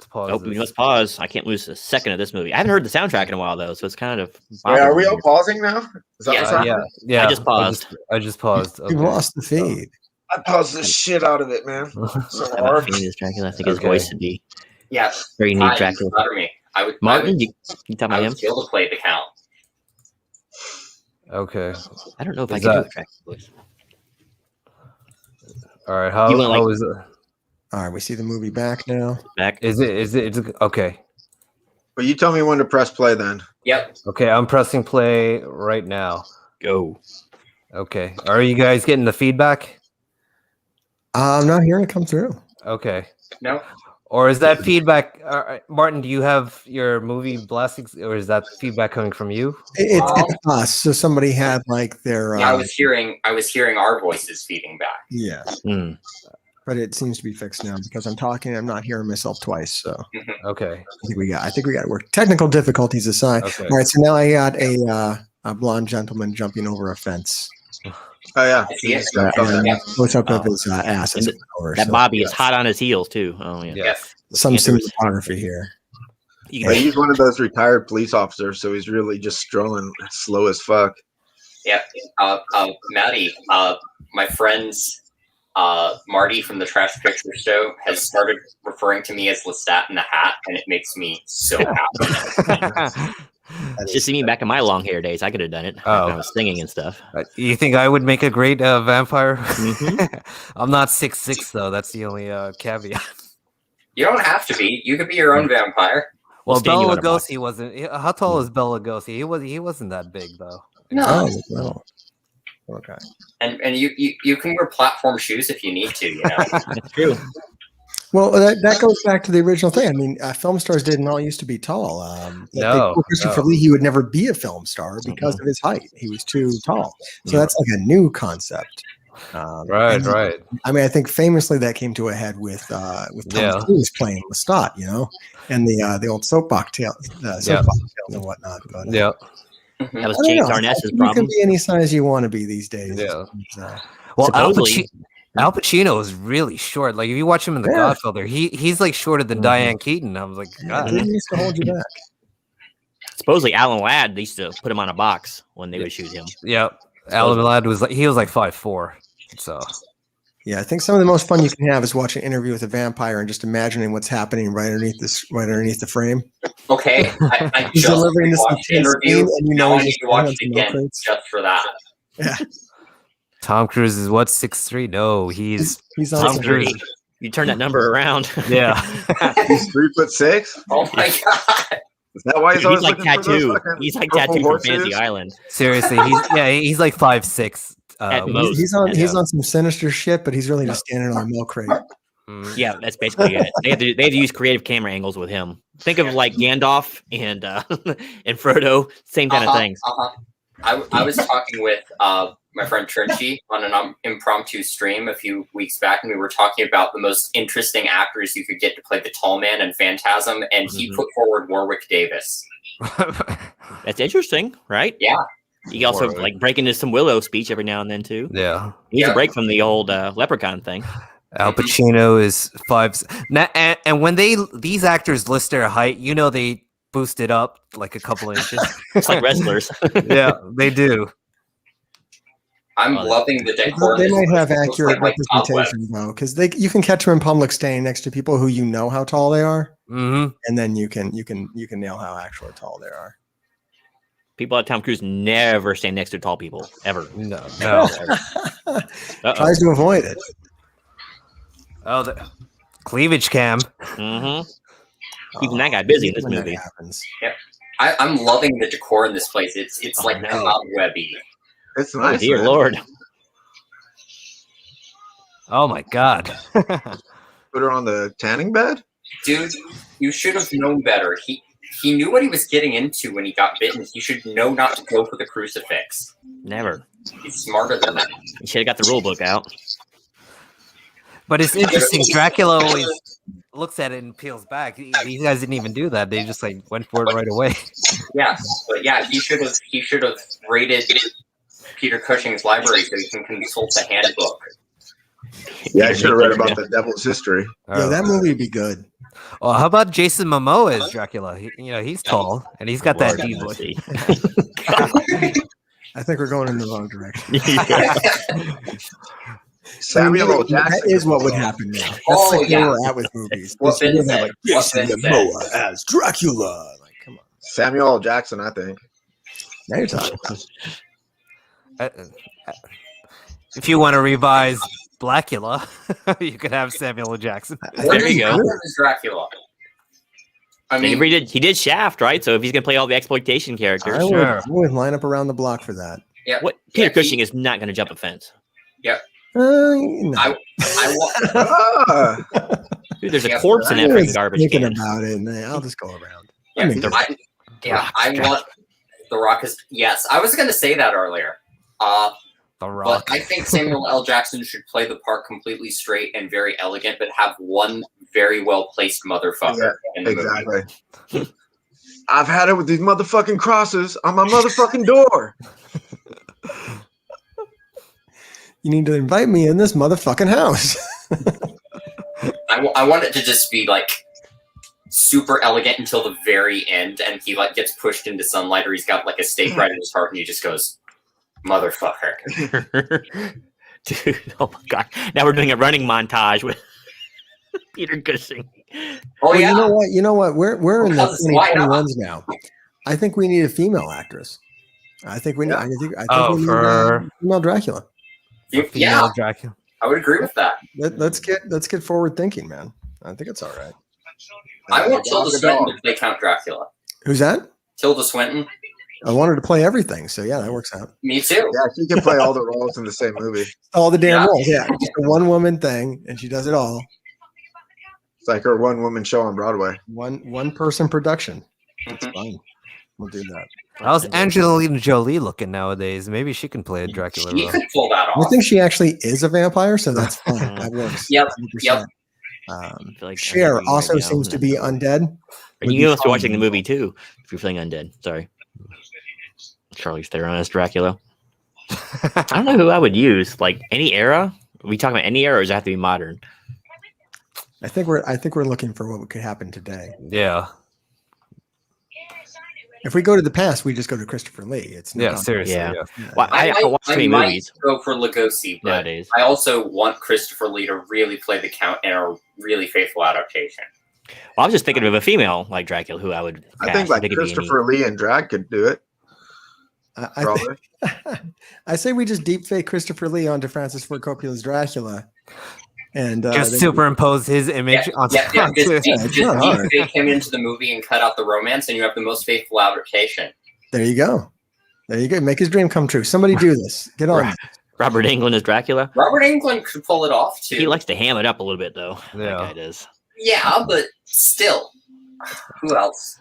pause. Oh, we must pause. I can't lose a second of this movie. I haven't heard the soundtrack in a while though, so it's kind of. Wait, are we all pausing now? Is that what's happening? Yeah. I just paused. I just paused. You've lost the feed. I paused the shit out of it, man. So hard. Dracula. I think his voice would be. Yeah. Very neat Dracula. Me. Martin, you talk about him? Able to play the count. Okay. I don't know if I can do a Dracula voice. All right. How is it? All right, we see the movie back now. Back. Is it okay? Well, you tell me when to press play then. Yep. Okay, I'm pressing play right now. Go. Okay. Are you guys getting the feedback? I'm not hearing it come through. Okay. No. Or is that feedback, Martin? Do you have your movie blasting, or is that feedback coming from you? It's us. So somebody had like their. I was hearing our voices feeding back. Yeah. But it seems to be fixed now because I'm talking. I'm not hearing myself twice. So. Okay. I think we got to work. Technical difficulties aside. Okay. All right. So now I got a blonde gentleman jumping over a fence. Oh yeah. Close up of his ass. That Bobby is hot on his heels too. Oh yeah. Yes. Some cinematography here. He's one of those retired police officers, so he's really just strolling slow as fuck. Yeah. Maddie, my friend's Marty from the Trash Picture Show has started referring to me as Lestat in the Hat, and it makes me so happy. Just see me back in my long hair days. I could have done it. Oh. I was singing and stuff. You think I would make a great vampire? I'm not 6'6", though. That's the only caveat. You don't have to be. You could be your own vampire. Well, Bela Lugosi wasn't. How tall is Bela Lugosi? He wasn't that big though. No. Oh. Okay. And you can wear platform shoes if you need to. You know. That's true. Well, that goes back to the original thing. I mean, film stars didn't all used to be tall. Christopher Lee, he would never be a film star because of his height. He was too tall. So that's like a new concept. Right. I mean, I think famously that came to a head with Thomas Cruise playing Lestat, and the old soapbox tales and whatnot. But, yeah. That was James Arnett's problem. You can be any size you want to be these days. Yeah. Well, Al Pacino is really short. Like if you watch him in The Godfather, he's like shorter than Diane Keaton. I was like, God, he needs to hold you back. Supposedly, Alan Ladd, they used to put him on a box when they would shoot him. Yeah, Alan Ladd was like 5'4". So, yeah, I think some of the most fun you can have is watching an interview with a vampire and just imagining what's happening right underneath the frame. Okay, I he's just delivering this interview, and now I need to watch it again just for that. Yeah. Tom Cruise is 6'3". No, he's on Tom Cruise. You turn that number around. Yeah. He's 3'6". Oh my god. Is that why he's like tattooed? He's like tattooed from Fantasy Island. Seriously, he's like 5'6". At most. He's on some sinister shit, but he's really just standing on a milk crate. Yeah, that's basically it. They had to use creative camera angles with him. Think of like Gandalf and Frodo, same kind of things. I was talking with my friend Trenchy on an impromptu stream a few weeks back, and we were talking about the most interesting actors you could get to play the tall man and Phantasm, and he put forward Warwick Davis. That's interesting, right? Yeah. You also like break into some Willow speech every now and then too. Yeah. He needs a break from the old Leprechaun thing. Al Pacino is 5. And when these actors list their height, they boost it up like a couple inches. It's like wrestlers. Yeah, they do. I'm loving the decor. They might have accurate representation though, because you can catch them in public standing next to people who you know how tall they are, and then you can nail how actually tall they are. People at Tom Cruise never stand next to tall people ever. No. Tries to avoid it. Oh, the cleavage cam. Keeping that guy busy in this When that movie. happens. Yeah. I'm loving the decor in this place. It's like cobwebby. It's nice. Oh dear man. Lord. Oh my god. Put her on the tanning bed. Dude, you should have known better. He knew what he was getting into when he got bitten. He should know not to go for the crucifix. Never. He's smarter than that. You should have got the rule book out. But it's interesting. Dracula always looks at it and peels back. These guys didn't even do that. They just like went for it right away. Yeah, but yeah, he should have raided Peter Cushing's library so he can consult the handbook. Yeah, I should have read about the devil's history. Yeah, that movie would be good. Well, how about Jason Momoa as Dracula? He's tall and he's got that deep voice. I think we're going in the wrong direction. Samuel L. Jackson. That is what would happen now. That's Oh, yeah. where we're at with movies. What Ben We'd have, said. like, What Jason Ben said. Momoa as Dracula. Like, come on. Samuel L. Jackson, I think. Now you're talking. If you want to revise Blackula, you could have Samuel L. Jackson. There you go. What is Dracula? I mean, He did Shaft, right? So if he's gonna play all the exploitation characters, I would line up around the block for that. yeah. what Peter Cushing is not gonna jump a fence. No. I want. Ah, Dude, there's a Yeah, corpse in I that was freaking garbage thinking can. about it, and I'll just go around. Yeah, I mean, I want The Rock is. Yes, I was going to say that earlier. The But Rock. I think Samuel L. Jackson should play the part completely straight and very elegant, but have one very well placed motherfucker in the movie. exactly. I've had it with these motherfucking crosses on my motherfucking door. you need to invite me in this motherfucking house. I want it to just be like super elegant until the very end, and he like gets pushed into sunlight, or he's got like a stake right in his heart, and he just goes, "Motherfucker." Dude, oh my god! Now we're doing a running montage with Peter Cushing. Oh Well, yeah, You know what? We're in the Because why not? 2021s now. I think we need a female actress. I think we need. I think we need for female Dracula. yeah, female Dracula. I would agree with that. Let's get forward thinking, man. I think it's all right. I want Tilda Dog. Swinton to play Count Dracula. Who's that? Tilda Swinton. I wanted to play everything, so yeah, that works out. Me too. Yeah, she can play all the roles in the same movie. All the damn Yeah. roles, yeah. Just a one woman thing, and she does it all. It's like her one woman show on Broadway. One person production. It's Mhm. fine. We'll do that. How's Angelina Jolie looking nowadays? Maybe she can play a Dracula She role. could pull that I off. think she actually is a vampire, so that's fine. That works. Yep, 100%. I feel like Cher everything also right now, seems to be undead. And you must be watching the movie too if you're feeling undead. Sorry, Charlize Theron as Dracula. I don't know who I would use. Like any era? Are we talking about any era, or does it have to be modern? I think we're looking for what could happen today. Yeah. If we go to the past, we just go to Christopher Lee. It's Yeah, not- seriously. Yeah. Yeah. Well, I watch too many might movies go for Lugosi, but nowadays. I also want Christopher Lee to really play the Count in a really faithful adaptation. Well, I was just thinking of a female like Dracula who I would. I cast. think like They could be any- Christopher Lee and drag could do it. I Probably. I say we just deep fake Christopher Lee onto Francis Ford Coppola's Dracula, and Just then- superimpose his image onto Just it's not hard. take him into the movie and cut out the romance, and you have the most faithful adaptation. There you go. There you go. Make his dream come true. Somebody do this. Get on. Right. Robert Englund as Dracula. Robert Englund could pull it off too. He likes to ham it up a little bit, though. Yeah. That guy does. Yeah, but still, who else?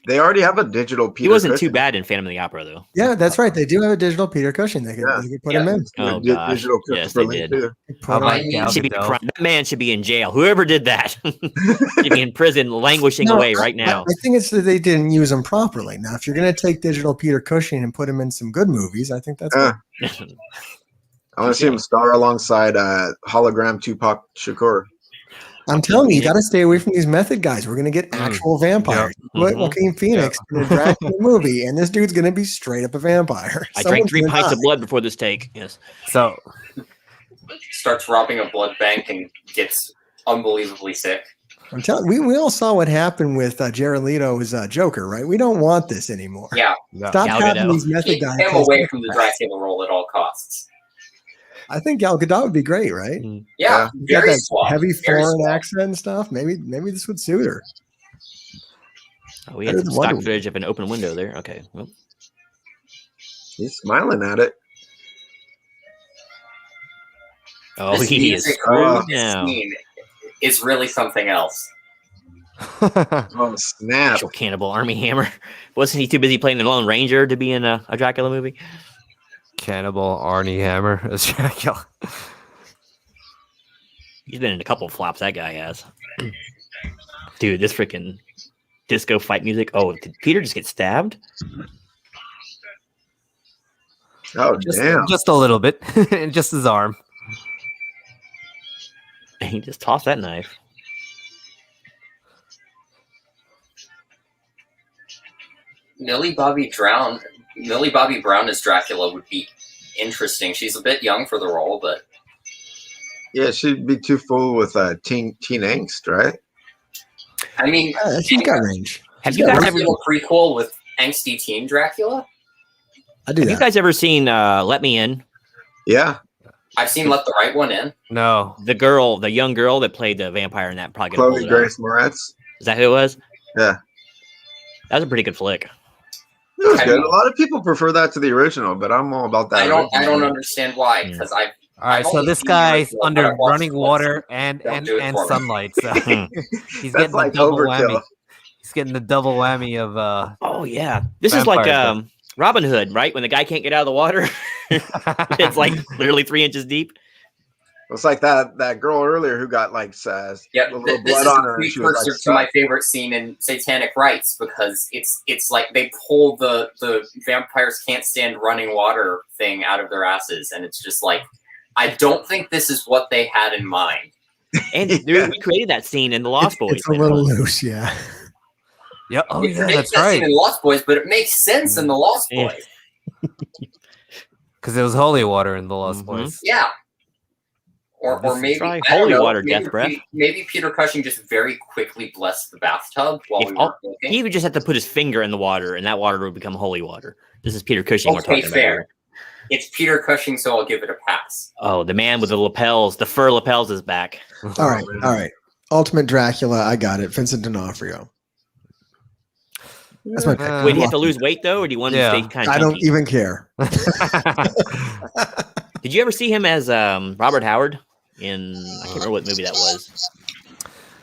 They already have a digital Peter He wasn't Cushing. too bad in Phantom of the Opera, though. Yeah, that's right. They do have a digital Peter Cushing. They could put him in. Oh, Di- gosh. Digital Yes, Christopher they Lee did. too. How Put about him in. Gal Should be Gadot? that man should be in jail. Whoever did that should be in prison, languishing No, away right now. I think it's that they didn't use him properly. Now, if you're going to take digital Peter Cushing and put him in some good movies, I think that's Uh, I want to see him star alongside hologram Tupac Shakur. I'm telling you, you got to stay away from these method guys. We're going to get actual vampires. What Mhm. Joaquin Phoenix in a Dracula movie, and this dude's going to be straight up a vampire. I drank Someone's 3 gonna pints die. of blood before this take. Yes. So Starts robbing a blood bank and gets unbelievably sick. I'm telling we all saw what happened with Jared Leto's Joker, right? We don't want this anymore. Yeah, Stop Gal having Gadot. these method keep guys. him away from the Dracula role at all costs. I think Gal Gadot would be great, right? Mm. Yeah, Got very that suave. heavy very foreign suave. accent and stuff. Maybe this would suit her. Oh, we had some stock footage of an open window there. Okay. Well. He's smiling at it. Oh, this he is music screwed this now. scene is really something else. Oh, snap. Actual Cannibal Army Hammer. Wasn't he too busy playing the Lone Ranger to be in a Dracula movie? Cannibal Arnie Hammer as Dracula. He's been in a couple of flops, that guy has. Dude, this freaking disco fight music. Oh, did Peter just get stabbed? Oh, damn. Just a little bit. Just his arm. He just tossed that knife. Millie Bobby Brown as Dracula would be interesting. She's a bit young for the role, but Yeah, she'd be too full with teen angst, right? I mean, she's got range. Have you guys ever a prequel with angsty teen Dracula? I do Have that. you guys ever seen Let Me In? Yeah. I've seen Let the Right One In. No. The young girl that played the vampire in that probably Chloe Grace Moretz. Is that who it was? Yeah. That was a pretty good flick. It was good. A lot of people prefer that to the original, but I'm all about that. I don't understand why, because All right, so this guy's under running water and sunlight. So he's getting like the double overkill. whammy. He's getting the double whammy of Oh yeah, this is like Robin Hood, right? When the guy can't get out of the water, it's like literally 3 inches deep. It's like that girl earlier who got like a little blood on her. This is a precursor to my favorite scene in Satanic Rites, because it's like they pull the vampires can't stand running water thing out of their asses, and it's just like, I don't think this is what they had in mind. And we created that scene in the Lost Boys. It's a little loose, yeah. Yep. Oh It's yeah, that that's scene right. in Lost Boys, but it makes sense in the Lost Boys. Because it was holy water in the Lost Boys. Yeah. Or maybe try I don't holy know, water, maybe, death breath. Maybe Peter Cushing just very quickly blessed the bathtub while we were looking. He would just have to put his finger in the water, and that water would become holy water. This is Peter Cushing we're Okay, talking fair. about. It's Peter Cushing, so I'll give it a pass. Oh, the man with the lapels, the fur lapels is back. All right. Ultimate Dracula, I got it. Vincent D'Onofrio. That's my pick. Wait, do you have to lose weight though, or do you want to stay kind of I don't even care. Did you ever see him as Robert Howard in? I can't remember what movie that was.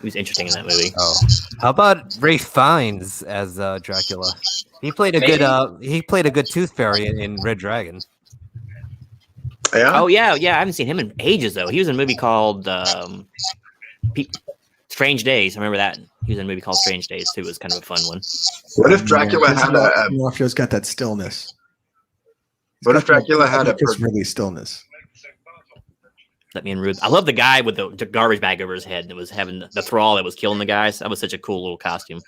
He was interesting in that movie. Oh, how about Ray Fiennes as Dracula? He played a good Tooth Fairy in Red Dragon. Yeah. Oh yeah. I haven't seen him in ages though. He was in a movie called Strange Days. I remember that. He was in a movie called Strange Days too. It was kind of a fun one. What if Dracula had a? D'Onofrio's got that stillness. What if Dracula had a? It's really stillness. Let me in Ruth. I love the guy with the garbage bag over his head that was having the thrall that was killing the guys. That was such a cool little costume.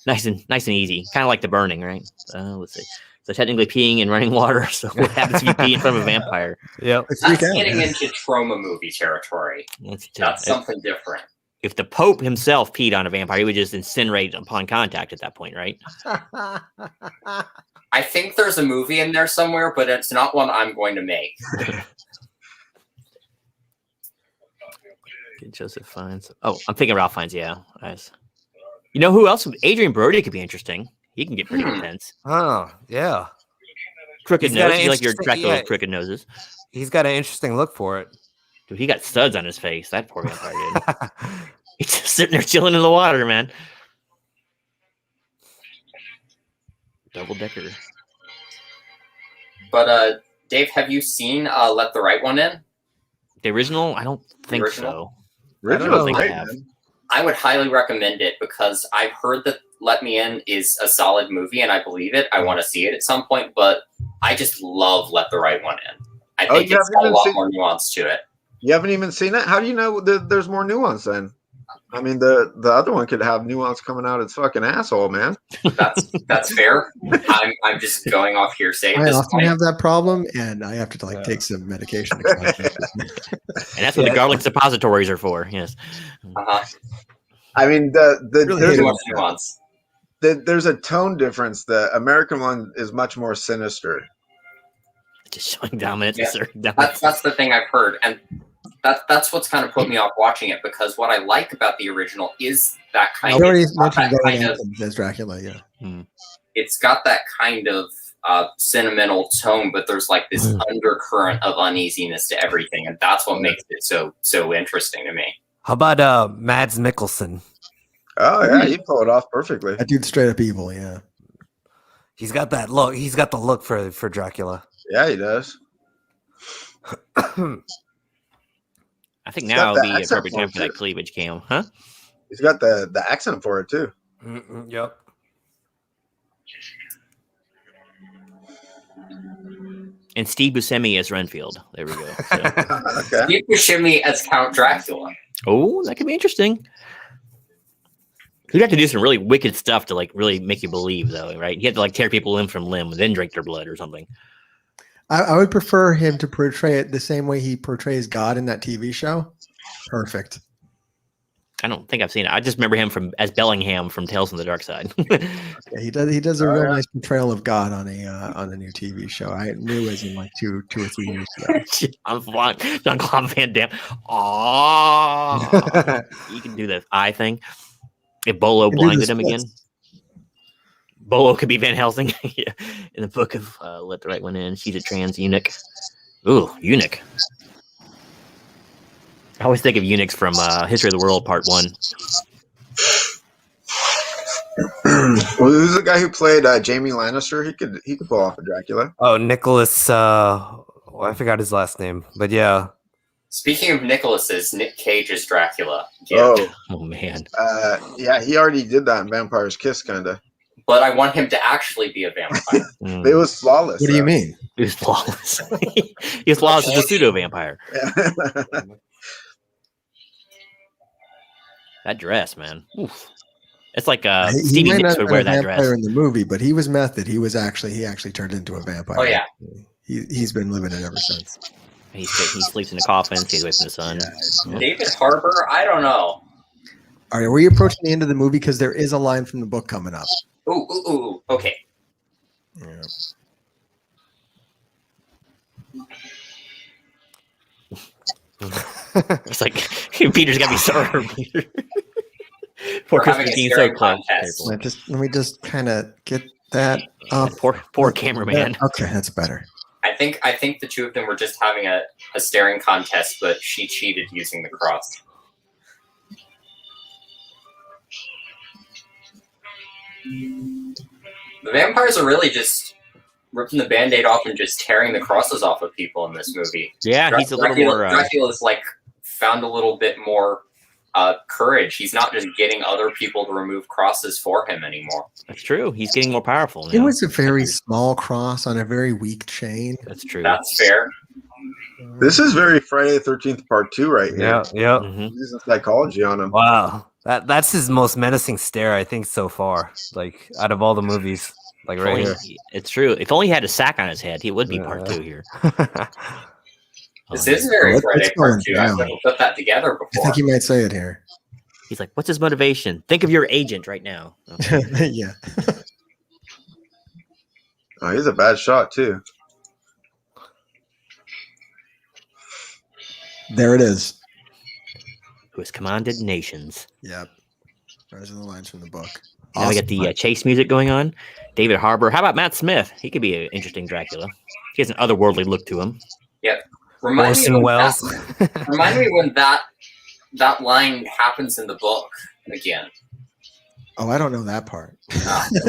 Nice and easy, kind of like The Burning, right? Let's see. So technically peeing and running water. So what happens if you pee in front of a vampire? Yep. That's getting into trauma movie territory. That's something different. If the Pope himself peed on a vampire, he would just incinerate upon contact at that point, right? I think there's a movie in there somewhere, but it's not one I'm going to make. Joseph Fiennes. Oh, I'm thinking Ralph Fiennes. Yeah, nice. You know who else? Adrian Brody could be interesting. He can get pretty intense. Oh, yeah. Crooked He's got nose. an You like your interesting- Dracula yeah. with crooked noses. He's got an interesting look for it. Dude, he got studs on his face. That poor vampire did. He's just sitting there chilling in the water, man. Double decker. But Dave, have you seen Let the Right One In? The original? I don't think original? so. I don't think I have. I would highly recommend it because I've heard that Let Me In is a solid movie, and I believe it. I want to see it at some point, but I just love Let the Right One In. I think it's got a lot more nuance to it. You haven't even seen it? How do you know there's more nuance then? I mean, the other one could have nuance coming out its fucking asshole, man. That's fair. I'm just going off hearsay. I often have that problem, and I have to take some medication. And that's what the garlic suppositories are for. Yes. I mean, there's a tone difference. The American one is much more sinister. Just showing dominance. Yeah. That's the thing I've heard, and that's what's kind of put me off watching it, because what I like about the original is that kind I already of, mentioned that Going kind of Athens as Dracula. Yeah. it's got that kind of sentimental tone, but there's like this undercurrent of uneasiness to everything, and that's what makes it so interesting to me. How about Mads Mikkelsen? Oh yeah, he pulled it off perfectly. That dude's straight up evil. Yeah. He's got that look. He's got the look for Dracula. Yeah, he does. I think He's now got would the be a accent perfect time for for it, that cleavage cam, huh? He's got the accent for it too. Yep. And Steve Buscemi as Renfield. There we go. So. Okay. Steve Buscemi as Count Dracula. Oh, that could be interesting. You'd have to do some really wicked stuff to like really make you believe, though, right? You have to like tear people limb from limb, and then drink their blood or something. I would prefer him to portray it the same way he portrays God in that TV show. Perfect. I don't think I've seen it. I just remember him as Bellingham from Tales from the Dark Side. Yeah, he does a real nice portrayal of God on a new TV show. I knew it in like two or 3 years ago. Jean-Claude Van Damme. Oh, you can do the eye thing. If Bolo blinded him again, Bolo could be Van Helsing. Yeah. In the book of Let the Right One In, she's a trans eunuch. Ooh, eunuch. I always think of eunuchs from History of the World Part 1. Well, who's the guy who played Jamie Lannister? He could pull off a Dracula. Oh, Nicholas. I forgot his last name, but yeah. Speaking of Nicholas's, Nick Cage is Dracula. Oh man. Yeah, he already did that in Vampire's Kiss, kind of. But I want him to actually be a vampire. It was flawless. What do you mean? He was flawless. He was flawless as a pseudo vampire. Yeah. That dress, man. Oof. It's like He Stevie might Nicks not would have wear been a that vampire dress. in the movie, but he was method. He actually turned into a vampire. Oh yeah. He's been living it ever since. He sleeps in a coffin, stays away from the sun. Yeah. David Harbour? I don't know. All right, are we approaching the end of the movie? Because there is a line from the book coming up. Ooh. Okay. Yeah. It's like Peter's got to be sorry. Poor We're having Christmas a Dean so staring close. contest. Let me just kind of get that up. Poor cameraman. Okay, that's better. I think the two of them were just having a staring contest, but she cheated using the cross. The vampires are really just ripping the Band-Aid off and just tearing the crosses off of people in this movie. Yeah, he's a little more... Dracula's like found a little bit more courage. He's not just getting other people to remove crosses for him anymore. That's true. He's getting more powerful now. It was a very small cross on a very weak chain. That's true. That's fair. This is very Friday the 13th Part 2 right here. Yeah. Mm-hmm. Using psychology on him. Wow. That's his most menacing stare, I think, so far. Like, out of all the movies. Like, right here. It's true. If only he had a sack on his head, he would be part 2 here. This is very Friday Part 2. down. I've never put that together I before. think you might say it here. He's like, what's his motivation? Think of your agent right now. Okay. Yeah. Oh, he's a bad shot, too. There it is. Who has commanded nations. Yep. Those are the lines from the book. Now we got the chase music going on. David Harbour. How about Matt Smith? He could be an interesting Dracula. He has an otherworldly look to him. Yep. Remind me when that line happens in the book again. Oh, I don't know that part.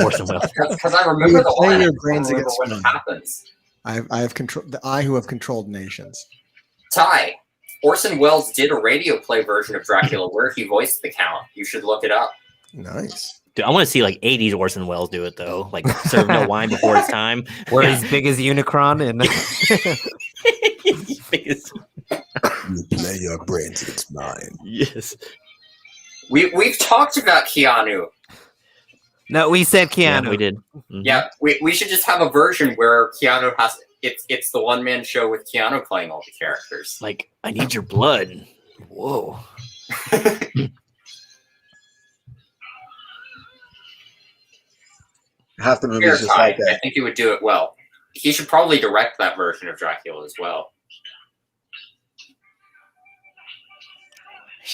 Orson Welles. Because I remember the Play line. your I don't brains remember against when mine. it happens. I have control. I who have controlled nations. Ty, Orson Welles did a radio play version of Dracula where he voiced the Count. You should look it up. Nice. Dude, I want to see like 80s Orson Welles do it though. Like serve no wine before it's time. Where he's big as Unicron and You play your brains against mine. Yes. We've talked about Keanu. No, we said Keanu. Yeah, we did. Mhm. Yeah, we should just have a version where Keanu has it's the one-man show with Keanu playing all the characters. Like, I need your blood. Whoa. Half the movie Fair is just Ty, like I that. think he would do it well. He should probably direct that version of Dracula as well.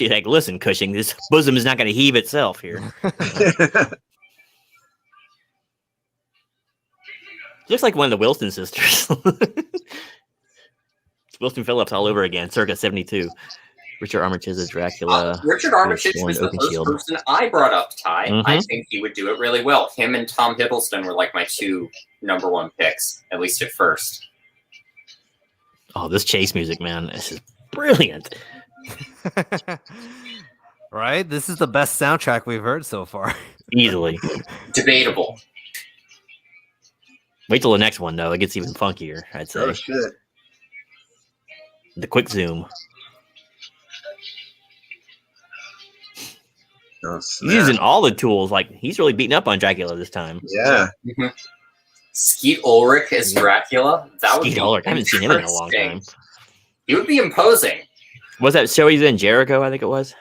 She's like, listen, Cushing, this bosom is not going to heave itself here. Looks like one of the Wilson sisters. It's Wilson Phillips all over again, circa 72. Richard Armitage as Dracula. Richard Armitage was the first person I brought up, Ty. I think he would do it really well. Him and Tom Hiddleston were like my 2 #1 picks, at least at first. Oh, this chase music, man. This is brilliant. Right? This is the best soundtrack we've heard so far. Easily. Debatable. Wait till the next one, though. It gets even funkier, I'd say. Oh, shit. The quick zoom. Oh, He's snap. using all the tools. Like, he's really beating up on Dracula this time. Yeah. Skeet Ulrich as Dracula. That would Skeet be Ulrich. I haven't seen him in a long time. interesting. He would be imposing. Was that show he's in? Jericho, I think it was.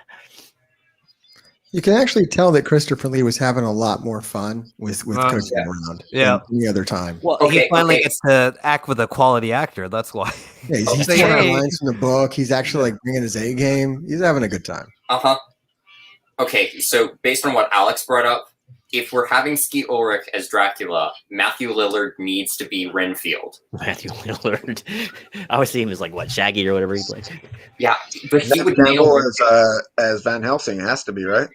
You can actually tell that Christopher Lee was having a lot more fun with Cushing yeah. around Yeah. than any other time. Well, Okay, he finally okay. gets to act with a quality actor. That's why. Yeah, he's Okay. taking out lines from the book. He's actually like bringing his A game. He's having a good time. Okay, so based on what Alex brought up, if we're having Skeet Ulrich as Dracula, Matthew Lillard needs to be Renfield. Matthew Lillard. I always see him as like, what, Shaggy or whatever he plays. Yeah, but he Nev would nail Campbell as Van Helsing. It has to be, right?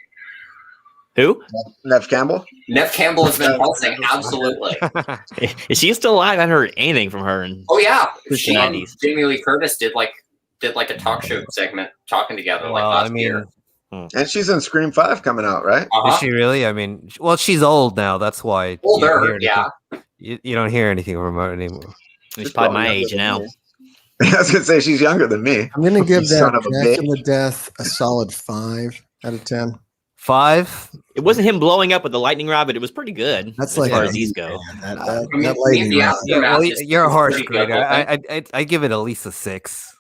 Who? Nev Campbell? Nev Campbell as Van Helsing, absolutely. Is she still alive? I haven't heard anything from her. Oh yeah, Who's she the and 90s? Jamie Lee Curtis did like a talk show segment talking together like Well, last I mean, year. And she's in Scream 5 coming out, right? is she really? I mean, well, she's old now. That's why. you don't Older, hear yeah. anything. You don't hear anything from her anymore. She's probably my younger age than now. me. I was gonna say she's younger than me. I'm going to give Son that of a Dracula death a solid 5 out of 10. 5? It wasn't him blowing up with the lightning rod, but it was pretty good. That's as like far a- as these go. That I mean, that lightning the rod. aftermath Well, is you're a harsh pretty good, grader. I think. I give it at least a 6.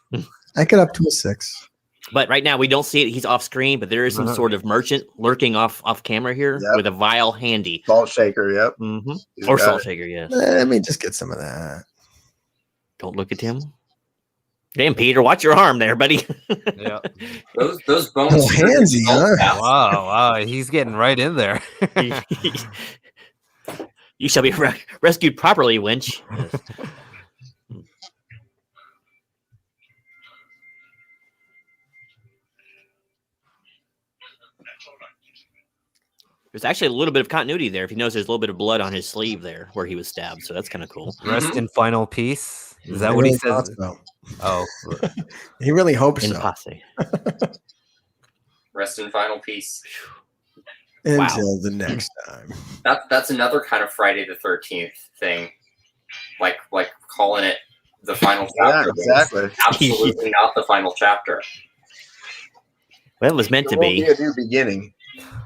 I get up to a 6. But right now we don't see it. He's off screen, but there is some sort of merchant lurking off camera here Yep. with a vial handy. Salt shaker, yep. He's Or got salt it. shaker, yes. Let me just get some of that. Don't look at him. Damn, Peter, watch your arm there, buddy. Yeah. Those bones. Oh, handsy, huh? Wow, he's getting right in there. You shall be rescued properly, wench. There's actually a little bit of continuity there. If you notice, there's a little bit of blood on his sleeve there where he was stabbed. So that's kind of cool. Rest in final peace. Is that I what he really thought says? so. Oh, He really hopes In so. passe. Rest in final peace. Until the next time. That's another kind of Friday the 13th thing, like calling it the final Yeah, chapter. but it's exactly. Absolutely not the final chapter. Well, it was meant to There won't be. be a new beginning.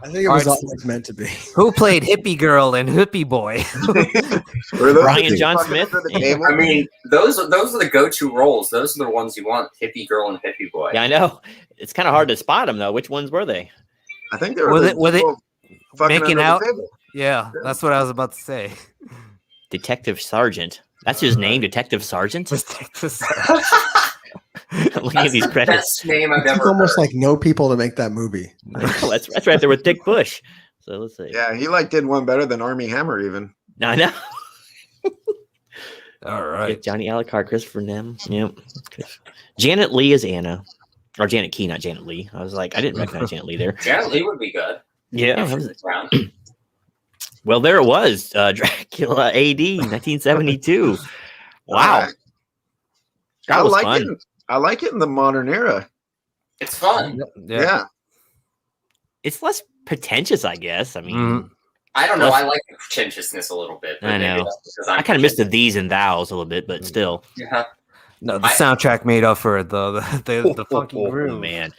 I think it was Alright. always meant to be. who played Hippie Girl and Hippie Boy? Were those Brian the John fucking Smith? under the table? I mean, those are the go-to roles. Those are the ones you want: hippie girl and hippie boy. Yeah, I know. It's kind of hard to spot them, though. Which ones were they? I think they were Were they people fucking making under the out? table. Yeah, that's what I was about to say. Detective Sergeant. That's his name, Detective Sergeant? Looking at these credits. Best name I've It took ever almost heard. like no people to make that movie. Oh, that's right there with Dick Bush. So let's see. Yeah, he like did one better than Army Hammer even. I know. All Yeah, right. Johnny Alucard, Christopher Nem. Yep. Janet Leigh is Anna. Or Janet Key, not Janet Leigh. I was like, I didn't recognize Janet Leigh there. Janet Leigh would be good. Yeah. if that she was- was around. Well, there it was. Dracula A.D. 1972. Wow. Alright. That I was like fun. it. I like it in the modern era. It's fun. Yeah. It's less pretentious, I guess. I mean, Mhm. I don't know. Well, I like the pretentiousness a little bit. But I maybe know. that's because I'm I kind of missed the these and thous a little bit, but still. Yeah. No, the I- soundtrack made up for it though. The funky Oh, groove. man.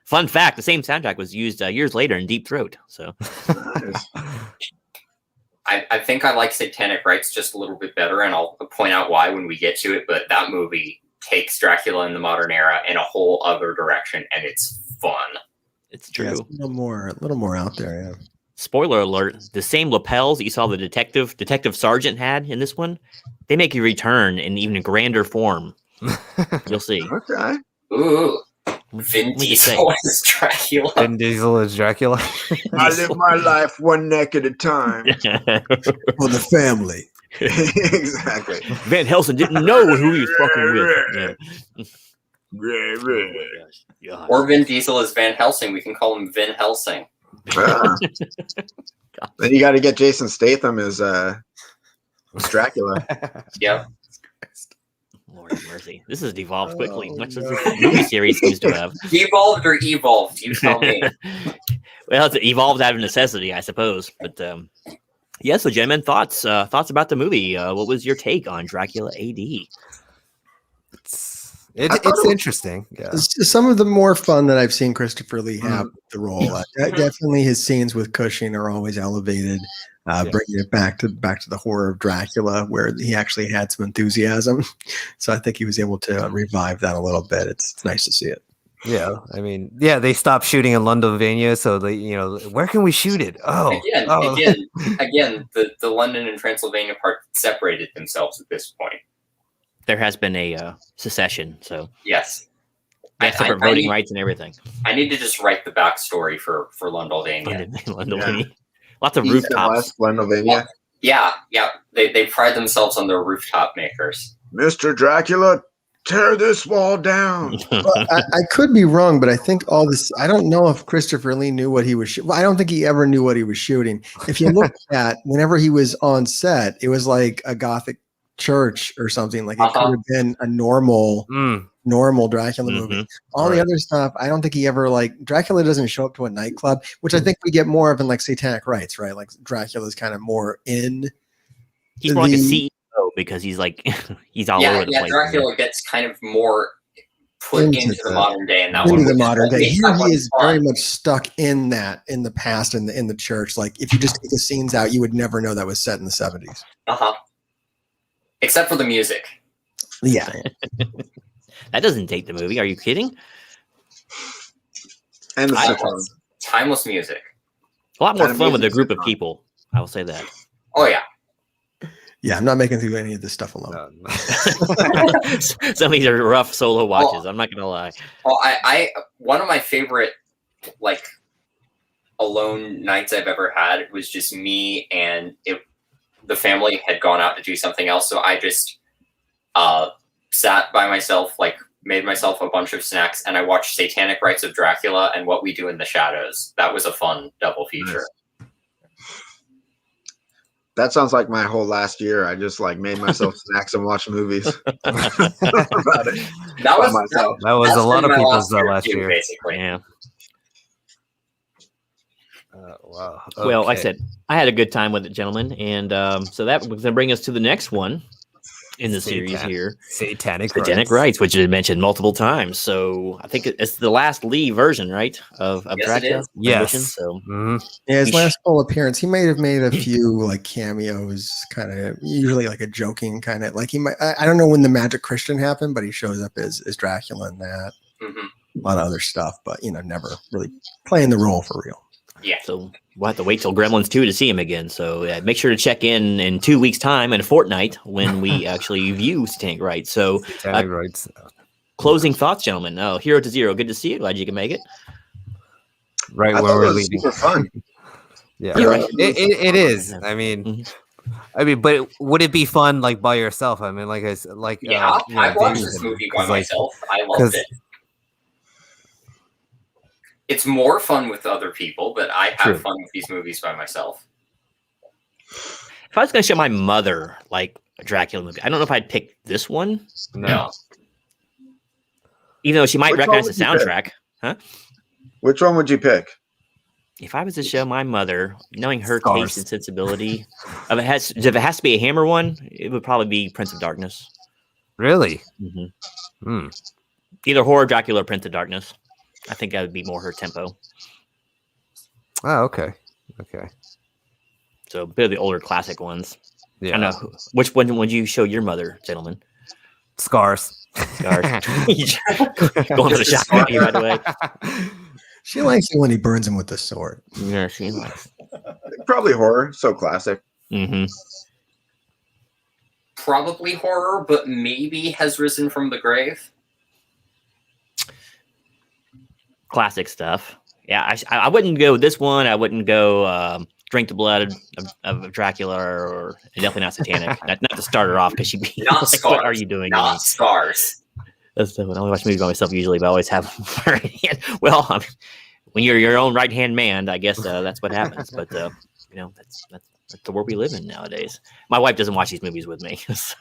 Fun fact: the same soundtrack was used years later in Deep Throat. So I think I like Satanic Rites just a little bit better, and I'll point out why when we get to it. But that movie takes Dracula in the modern era in a whole other direction, and it's fun. it's Yeah, true. it's a little more out there. Yeah. Spoiler alert: the same lapels that you saw the detective sergeant had in this one, they make you return in even a grander form. You'll see. Okay. Ooh, Vin Diesel as Dracula. Vin Diesel is Dracula. I live my life one neck at a time. For the family. Exactly. Van Helsing didn't know who he was fucking with. Yeah. Oh, or Vin Diesel as Van Helsing. We can call him Vin Helsing. Then you got to get Jason Statham as Dracula. Yep. Lord have mercy. This has devolved quickly, much as the movie series seems to have. Devolved or evolved? You tell me. Well, it's evolved out of necessity, I suppose. But yeah, so gentlemen, thoughts about the movie. What was your take on Dracula A.D.? It's interesting. Yeah. Some of the more fun that I've seen Christopher Lee have with the role. Definitely his scenes with Cushing are always elevated. Bringing it back to the horror of Dracula, where he actually had some enthusiasm. So I think he was able to revive that a little bit. It's nice to see it. Yeah, I mean, they stopped shooting in Londonvania, so where can we shoot it? Again, the London and Transylvania part separated themselves at this point. There has been a secession, so yes, they have separate voting rights and everything. I need to just write the backstory for Londonvania. Yeah. Lots of rooftops. Londonvania. Yeah. They pride themselves on their rooftop makers. Mr. Dracula, tear this wall down. Well, I could be wrong, but I think all this. I don't know if Christopher Lee knew what he was. I don't think he ever knew what he was shooting. If you look at whenever he was on set, it was like a Gothic church or something. Like it could have been a normal Dracula movie. All the other stuff, I don't think he ever Dracula doesn't show up to a nightclub, which I think we get more of in like Satanic Rites, right? Like Dracula's kind of more in. He's more like a CEO because he's like he's all over the place. Dracula gets kind of more put into the modern day, and that into the modern day. Here he is very much stuck in the past in the church. Like if you just take the scenes out, you would never know that was set in the 70s. Except for the music. Yeah. That doesn't date the movie. Are you kidding? And timeless music. A lot more fun with a group of people. I will say that. Oh yeah. Yeah, I'm not making through any of this stuff alone. Some of these are rough solo watches. I'm not gonna lie. Well, I one of my favorite alone nights I've ever had was just me and the family had gone out to do something else, so I just sat by myself, made myself a bunch of snacks, and I watched Satanic Rites of Dracula and What We Do in the Shadows. That was a fun double feature. That sounds like my whole last year. I just made myself snacks and watched movies. That was a lot of people's last year, basically. Yeah. Wow. Okay. Well, like I said, I had a good time with it, gentlemen, and so that was going to bring us to the next one in the series here, Satanic Rites, which is mentioned multiple times. So I think it's the last Lee version, right, of yes, Dracula. Yes. So his last full appearance, he may have made a few cameos, kind of usually a joking kind of he might. I don't know when the Magic Christian happened, but he shows up as Dracula in that. A lot of other stuff, but never really playing the role for real. Yeah. So we'll have to wait till Gremlins 2 to see him again. So make sure to check in 2 weeks' time and a fortnight when we actually view Satanic Rites. So closing thoughts, gentlemen. Hero to Zero. Good to see you. Glad you can make it. Right where we're leaving. Super fun. Yeah, right. It is. I mean, but would it be fun by yourself? I mean, I watched this movie by myself. I loved it. It's more fun with other people, but I have fun with these movies by myself. If I was going to show my mother a Dracula movie, I don't know if I'd pick this one. No. Even though she might recognize the soundtrack. Huh? Which one would you pick? If I was to show my mother, knowing her taste and sensibility, if it has to be a Hammer one, it would probably be Prince of Darkness. Really? Either Horror Dracula or Prince of Darkness. I think that would be more her tempo. Oh, okay. So a bit of the older classic ones. Yeah. I know. Which one would you show your mother, gentlemen? Scars. Going for the shotgun, by the way. She likes it when he burns him with the sword. Yeah, she likes. Probably horror. So classic. Probably horror, but maybe Has Risen from the Grave. classic stuff. Yeah, I wouldn't go this one. I wouldn't go Drink the Blood of Dracula, or definitely not Satanic. not to start her off, because she'd be Not like, Scars. what are you doing? Not Scars. That's the one. I only watch movies by myself usually, but I always have her hand. Well, I mean, when you're your own right hand man, I guess that's what happens. But that's the world we live in nowadays. My wife doesn't watch these movies with me, so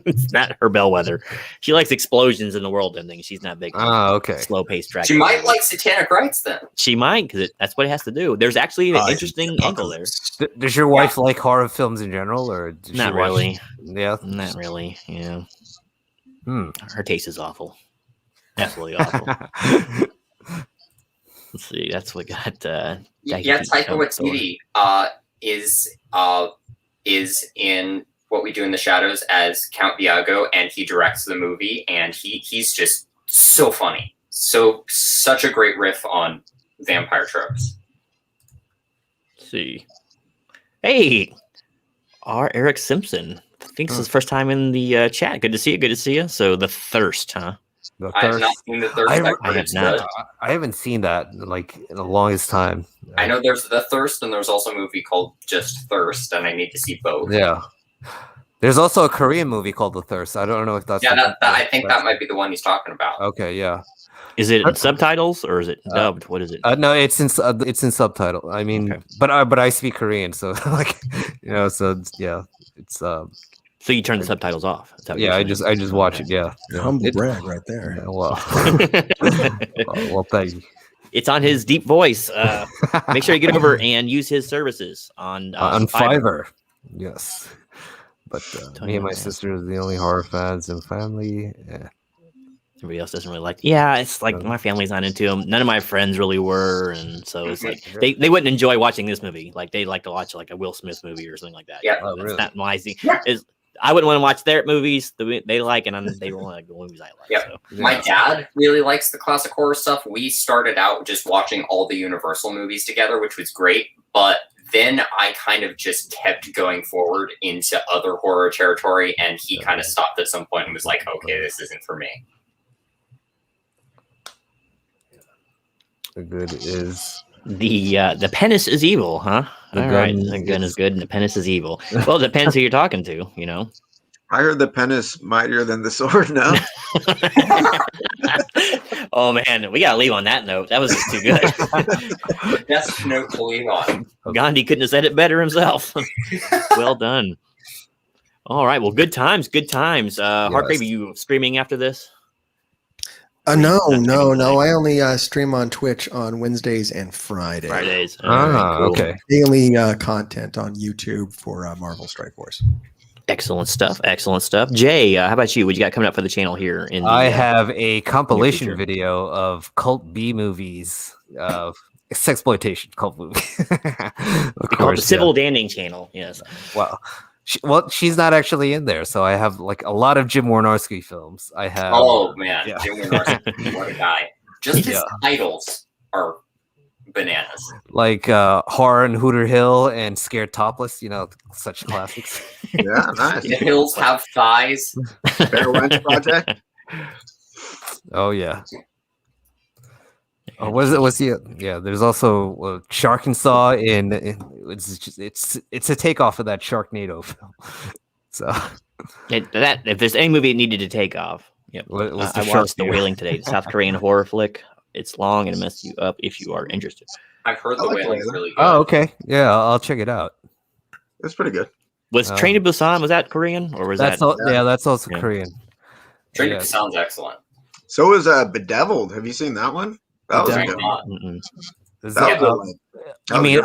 it's not her bellwether. She likes explosions in the world and things. She's not big. Okay. Slow paced Dracula. She might like Satanic Rites then. She might, because that's what it has to do. There's actually an interesting angle there. Does your wife like horror films in general, or does Not she really? Yeah, Not really. Yeah. Hmm. Her taste is awful. Absolutely awful. Let's see. That's what got. Taika Waititi is in What We Do in the Shadows as Count Viago, and he directs the movie, and he's just so funny. Such a great riff on vampire tropes. Let's see. Hey, Eric Simpson. I think this is his first time in the chat. Good to see you. Good to see you. So The Thirst, huh? I have not seen The Thirst. I have not. I haven't seen that like in the longest time. I know there's The Thirst, and there's also a movie called Just Thirst, and I need to see both. Yeah. There's also a Korean movie called The Thirst. I don't know if that's... Yeah, I think that might be the one he's talking about. Okay, yeah. Is it in subtitles or is it dubbed? What is it? No, it's in subtitle. I mean, okay. but I speak Korean, so like, so yeah, it's So you turn the subtitles off? Yeah, I just watch it. Yeah, humble brag right there. Yeah, well, well, thank you. It's on his deep voice. Make sure you get over and use his services on Fiverr. Yes, but me and my sister are the only horror fans in family. Yeah. Everybody else doesn't really like. Yeah, it's like my family's not into them. None of my friends really were, and so it's like they wouldn't enjoy watching this movie. Like they like to watch like a Will Smith movie or something like that. Yeah, that's not my thing. I wouldn't want to watch their movies they like, and they don't like the movies I like. Yeah, so. My dad really likes the classic horror stuff. We started out just watching all the Universal movies together, which was great. But then I kind of just kept going forward into other horror territory, and he kind of stopped at some point and was like, "Okay, this isn't for me." The good is the penis is evil, huh? All right, the gun is good and the penis is evil. Well, it depends who you're talking to, you know. I heard the penis mightier than the sword. No. Oh man, we gotta leave on that note. That was just too good. Best note to leave on. Gandhi couldn't have said it better himself. Well done. All right, well, good times, good times. Hartgrave, are you streaming after this? No. I only stream on Twitch on Wednesdays and Fridays. Cool. Okay. Daily content on YouTube for Marvel Strike Force. Excellent stuff. Jay, how about you? What you got coming up for the channel here? I have a compilation video of cult B movies, sexploitation cult movie. Of course, the Civil Danding channel. Yes. Wow. She's not actually in there, so I have like a lot of Jim Wynorski films. I have. Oh man, yeah. Jim Wynorski, what a guy! Just his titles are bananas. Like Horror in Hooter Hill and Scared Topless, such classics. Yeah, nice. The Hills Have Thighs. Bear Wench Project. Oh yeah. Oh, was he? Yeah, there's also Shark and Saw it's a takeoff of that Sharknado film. So if there's any movie it needed to take off, I watched The Wailing today, the South Korean horror flick. It's long and it messes you up if you are interested. I've heard The Wailing's really good. Oh, okay. Yeah, I'll check it out. It's pretty good. Was Train to Busan, was that Korean or was that's also Korean. Train to Busan's excellent. So is Bedeviled. Have you seen that one? That was good. You mean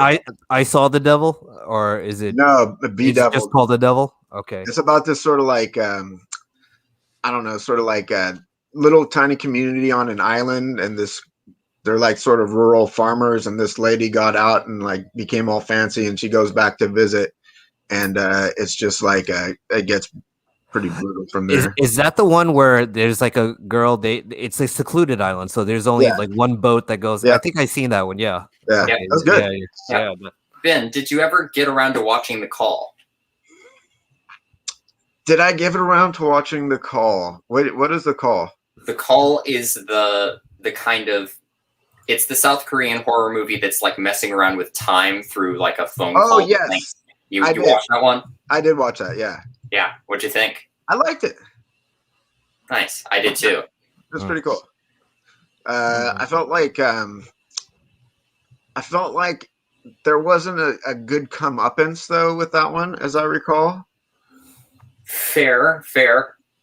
I saw the devil, or is it Bedeviled? Just called the devil? Okay. It's about this sort of like I don't know, sort of like a little tiny community on an island, and they're like sort of rural farmers, and this lady got out and like became all fancy, and she goes back to visit, and it's just like it gets pretty brutal from there. Is that the one where there's like a girl? It's a secluded island, so there's only like one boat that goes. Yeah. I think I've seen that one. Yeah, that's good. Yeah. Ben, did you ever get around to watching The Call? Did I give it around to watching The Call? What is The Call? The Call is the kind of It's the South Korean horror movie that's like messing around with time through like a phone call. Oh yes, you watched that one? I did watch that. Yeah. Yeah. What'd you think? I liked it. Nice. I did too. It was pretty cool. I felt like there wasn't a good comeuppance though with that one, as I recall. Fair.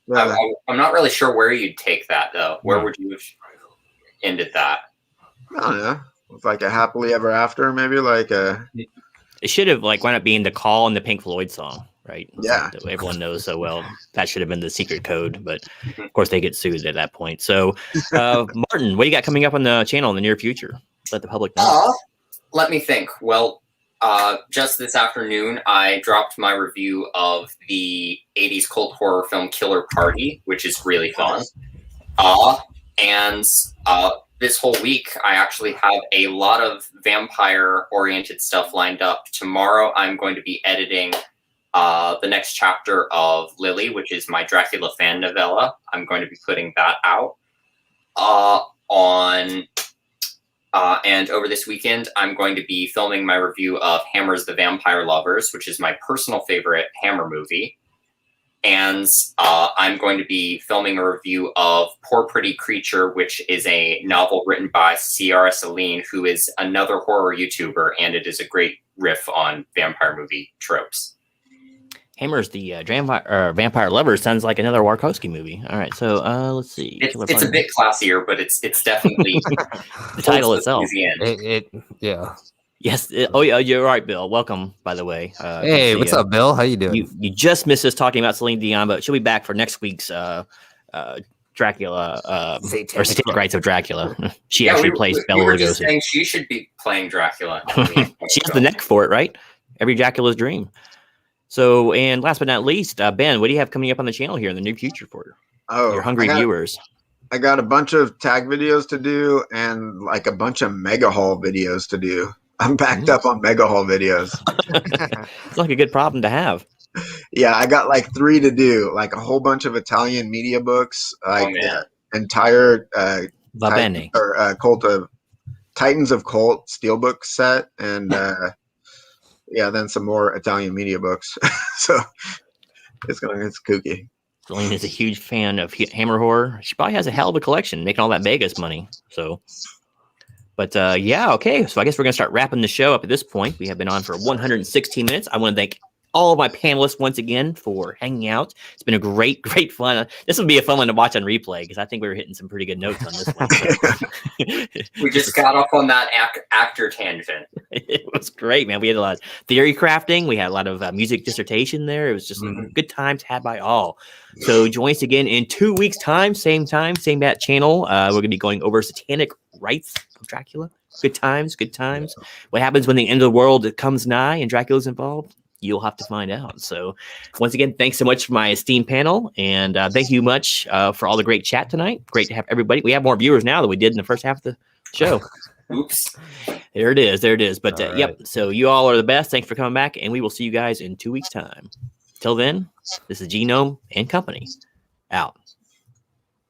Yeah. I'm not really sure where you'd take that though. Where would you have ended that? I don't know. With like a happily ever after, maybe like a. It should have like wound up being the Call and the Pink Floyd song, right? Yeah. That everyone knows so well. That should have been the secret code, but of course they get sued at that point. So, Martin, what do you got coming up on the channel in the near future? Let the public know. Let me think. Well, just this afternoon, I dropped my review of the 80s cult horror film Killer Party, which is really fun. And this whole week, I actually have a lot of vampire-oriented stuff lined up. Tomorrow, I'm going to be editing the next chapter of Lily, which is my Dracula fan novella. I'm going to be putting that out and over this weekend, I'm going to be filming my review of Hammer's The Vampire Lovers, which is my personal favorite Hammer movie. And I'm going to be filming a review of Poor Pretty Creature, which is a novel written by Ciara Celine, who is another horror YouTuber, and it is a great riff on vampire movie tropes. Hammer's the Vampire Lover sounds like another Warkowski movie. All right, so let's see. It's a bit classier, but it's definitely the title itself. Yeah. Yes. You're right, Bill. Welcome, by the way. Hey, what's up, Bill? How you doing? You just missed us talking about Celine Dion, but she'll be back for next week's Dracula or Satanic Rites of Dracula. She actually plays Bela Lugosi. Saying she should be playing Dracula. She has the neck for it, right? Every Dracula's dream. So, and last but not least, Ben, what do you have coming up on the channel here in the near future for your hungry viewers? I got a bunch of tag videos to do and like a bunch of mega haul videos to do. I'm backed up on mega haul videos. It's like a good problem to have. Yeah, I got like 3 to do, like a whole bunch of Italian media books, like entire Cult of Titans of Cult steelbook set, and then some more Italian media books. So it's kooky. Celine is a huge fan of Hammer horror. She probably has a hell of a collection, making all that Vegas money. So, but okay. So I guess we're gonna start wrapping the show up at this point. We have been on for 116 minutes. I want to thank all of my panelists once again for hanging out. It's been a great fun. This will be a fun one to watch on replay because I think we were hitting some pretty good notes on this one. So. We just got off on that actor tangent. It was great, man. We had a lot of theory crafting. We had a lot of music dissertation there. It was just good times had by all. So join us again in 2 weeks' time, same bat channel. We're going to be going over Satanic Rites of Dracula. Good times. What happens when the end of the world comes nigh and Dracula's involved? You'll have to find out. So once again, thanks so much for my esteemed panel. And thank you much for all the great chat tonight. Great to have everybody. We have more viewers now than we did in the first half of the show. Oops. There it is. But yep. So you all are the best. Thanks for coming back. And we will see you guys in 2 weeks' time. Till then, this is Genome and Company out.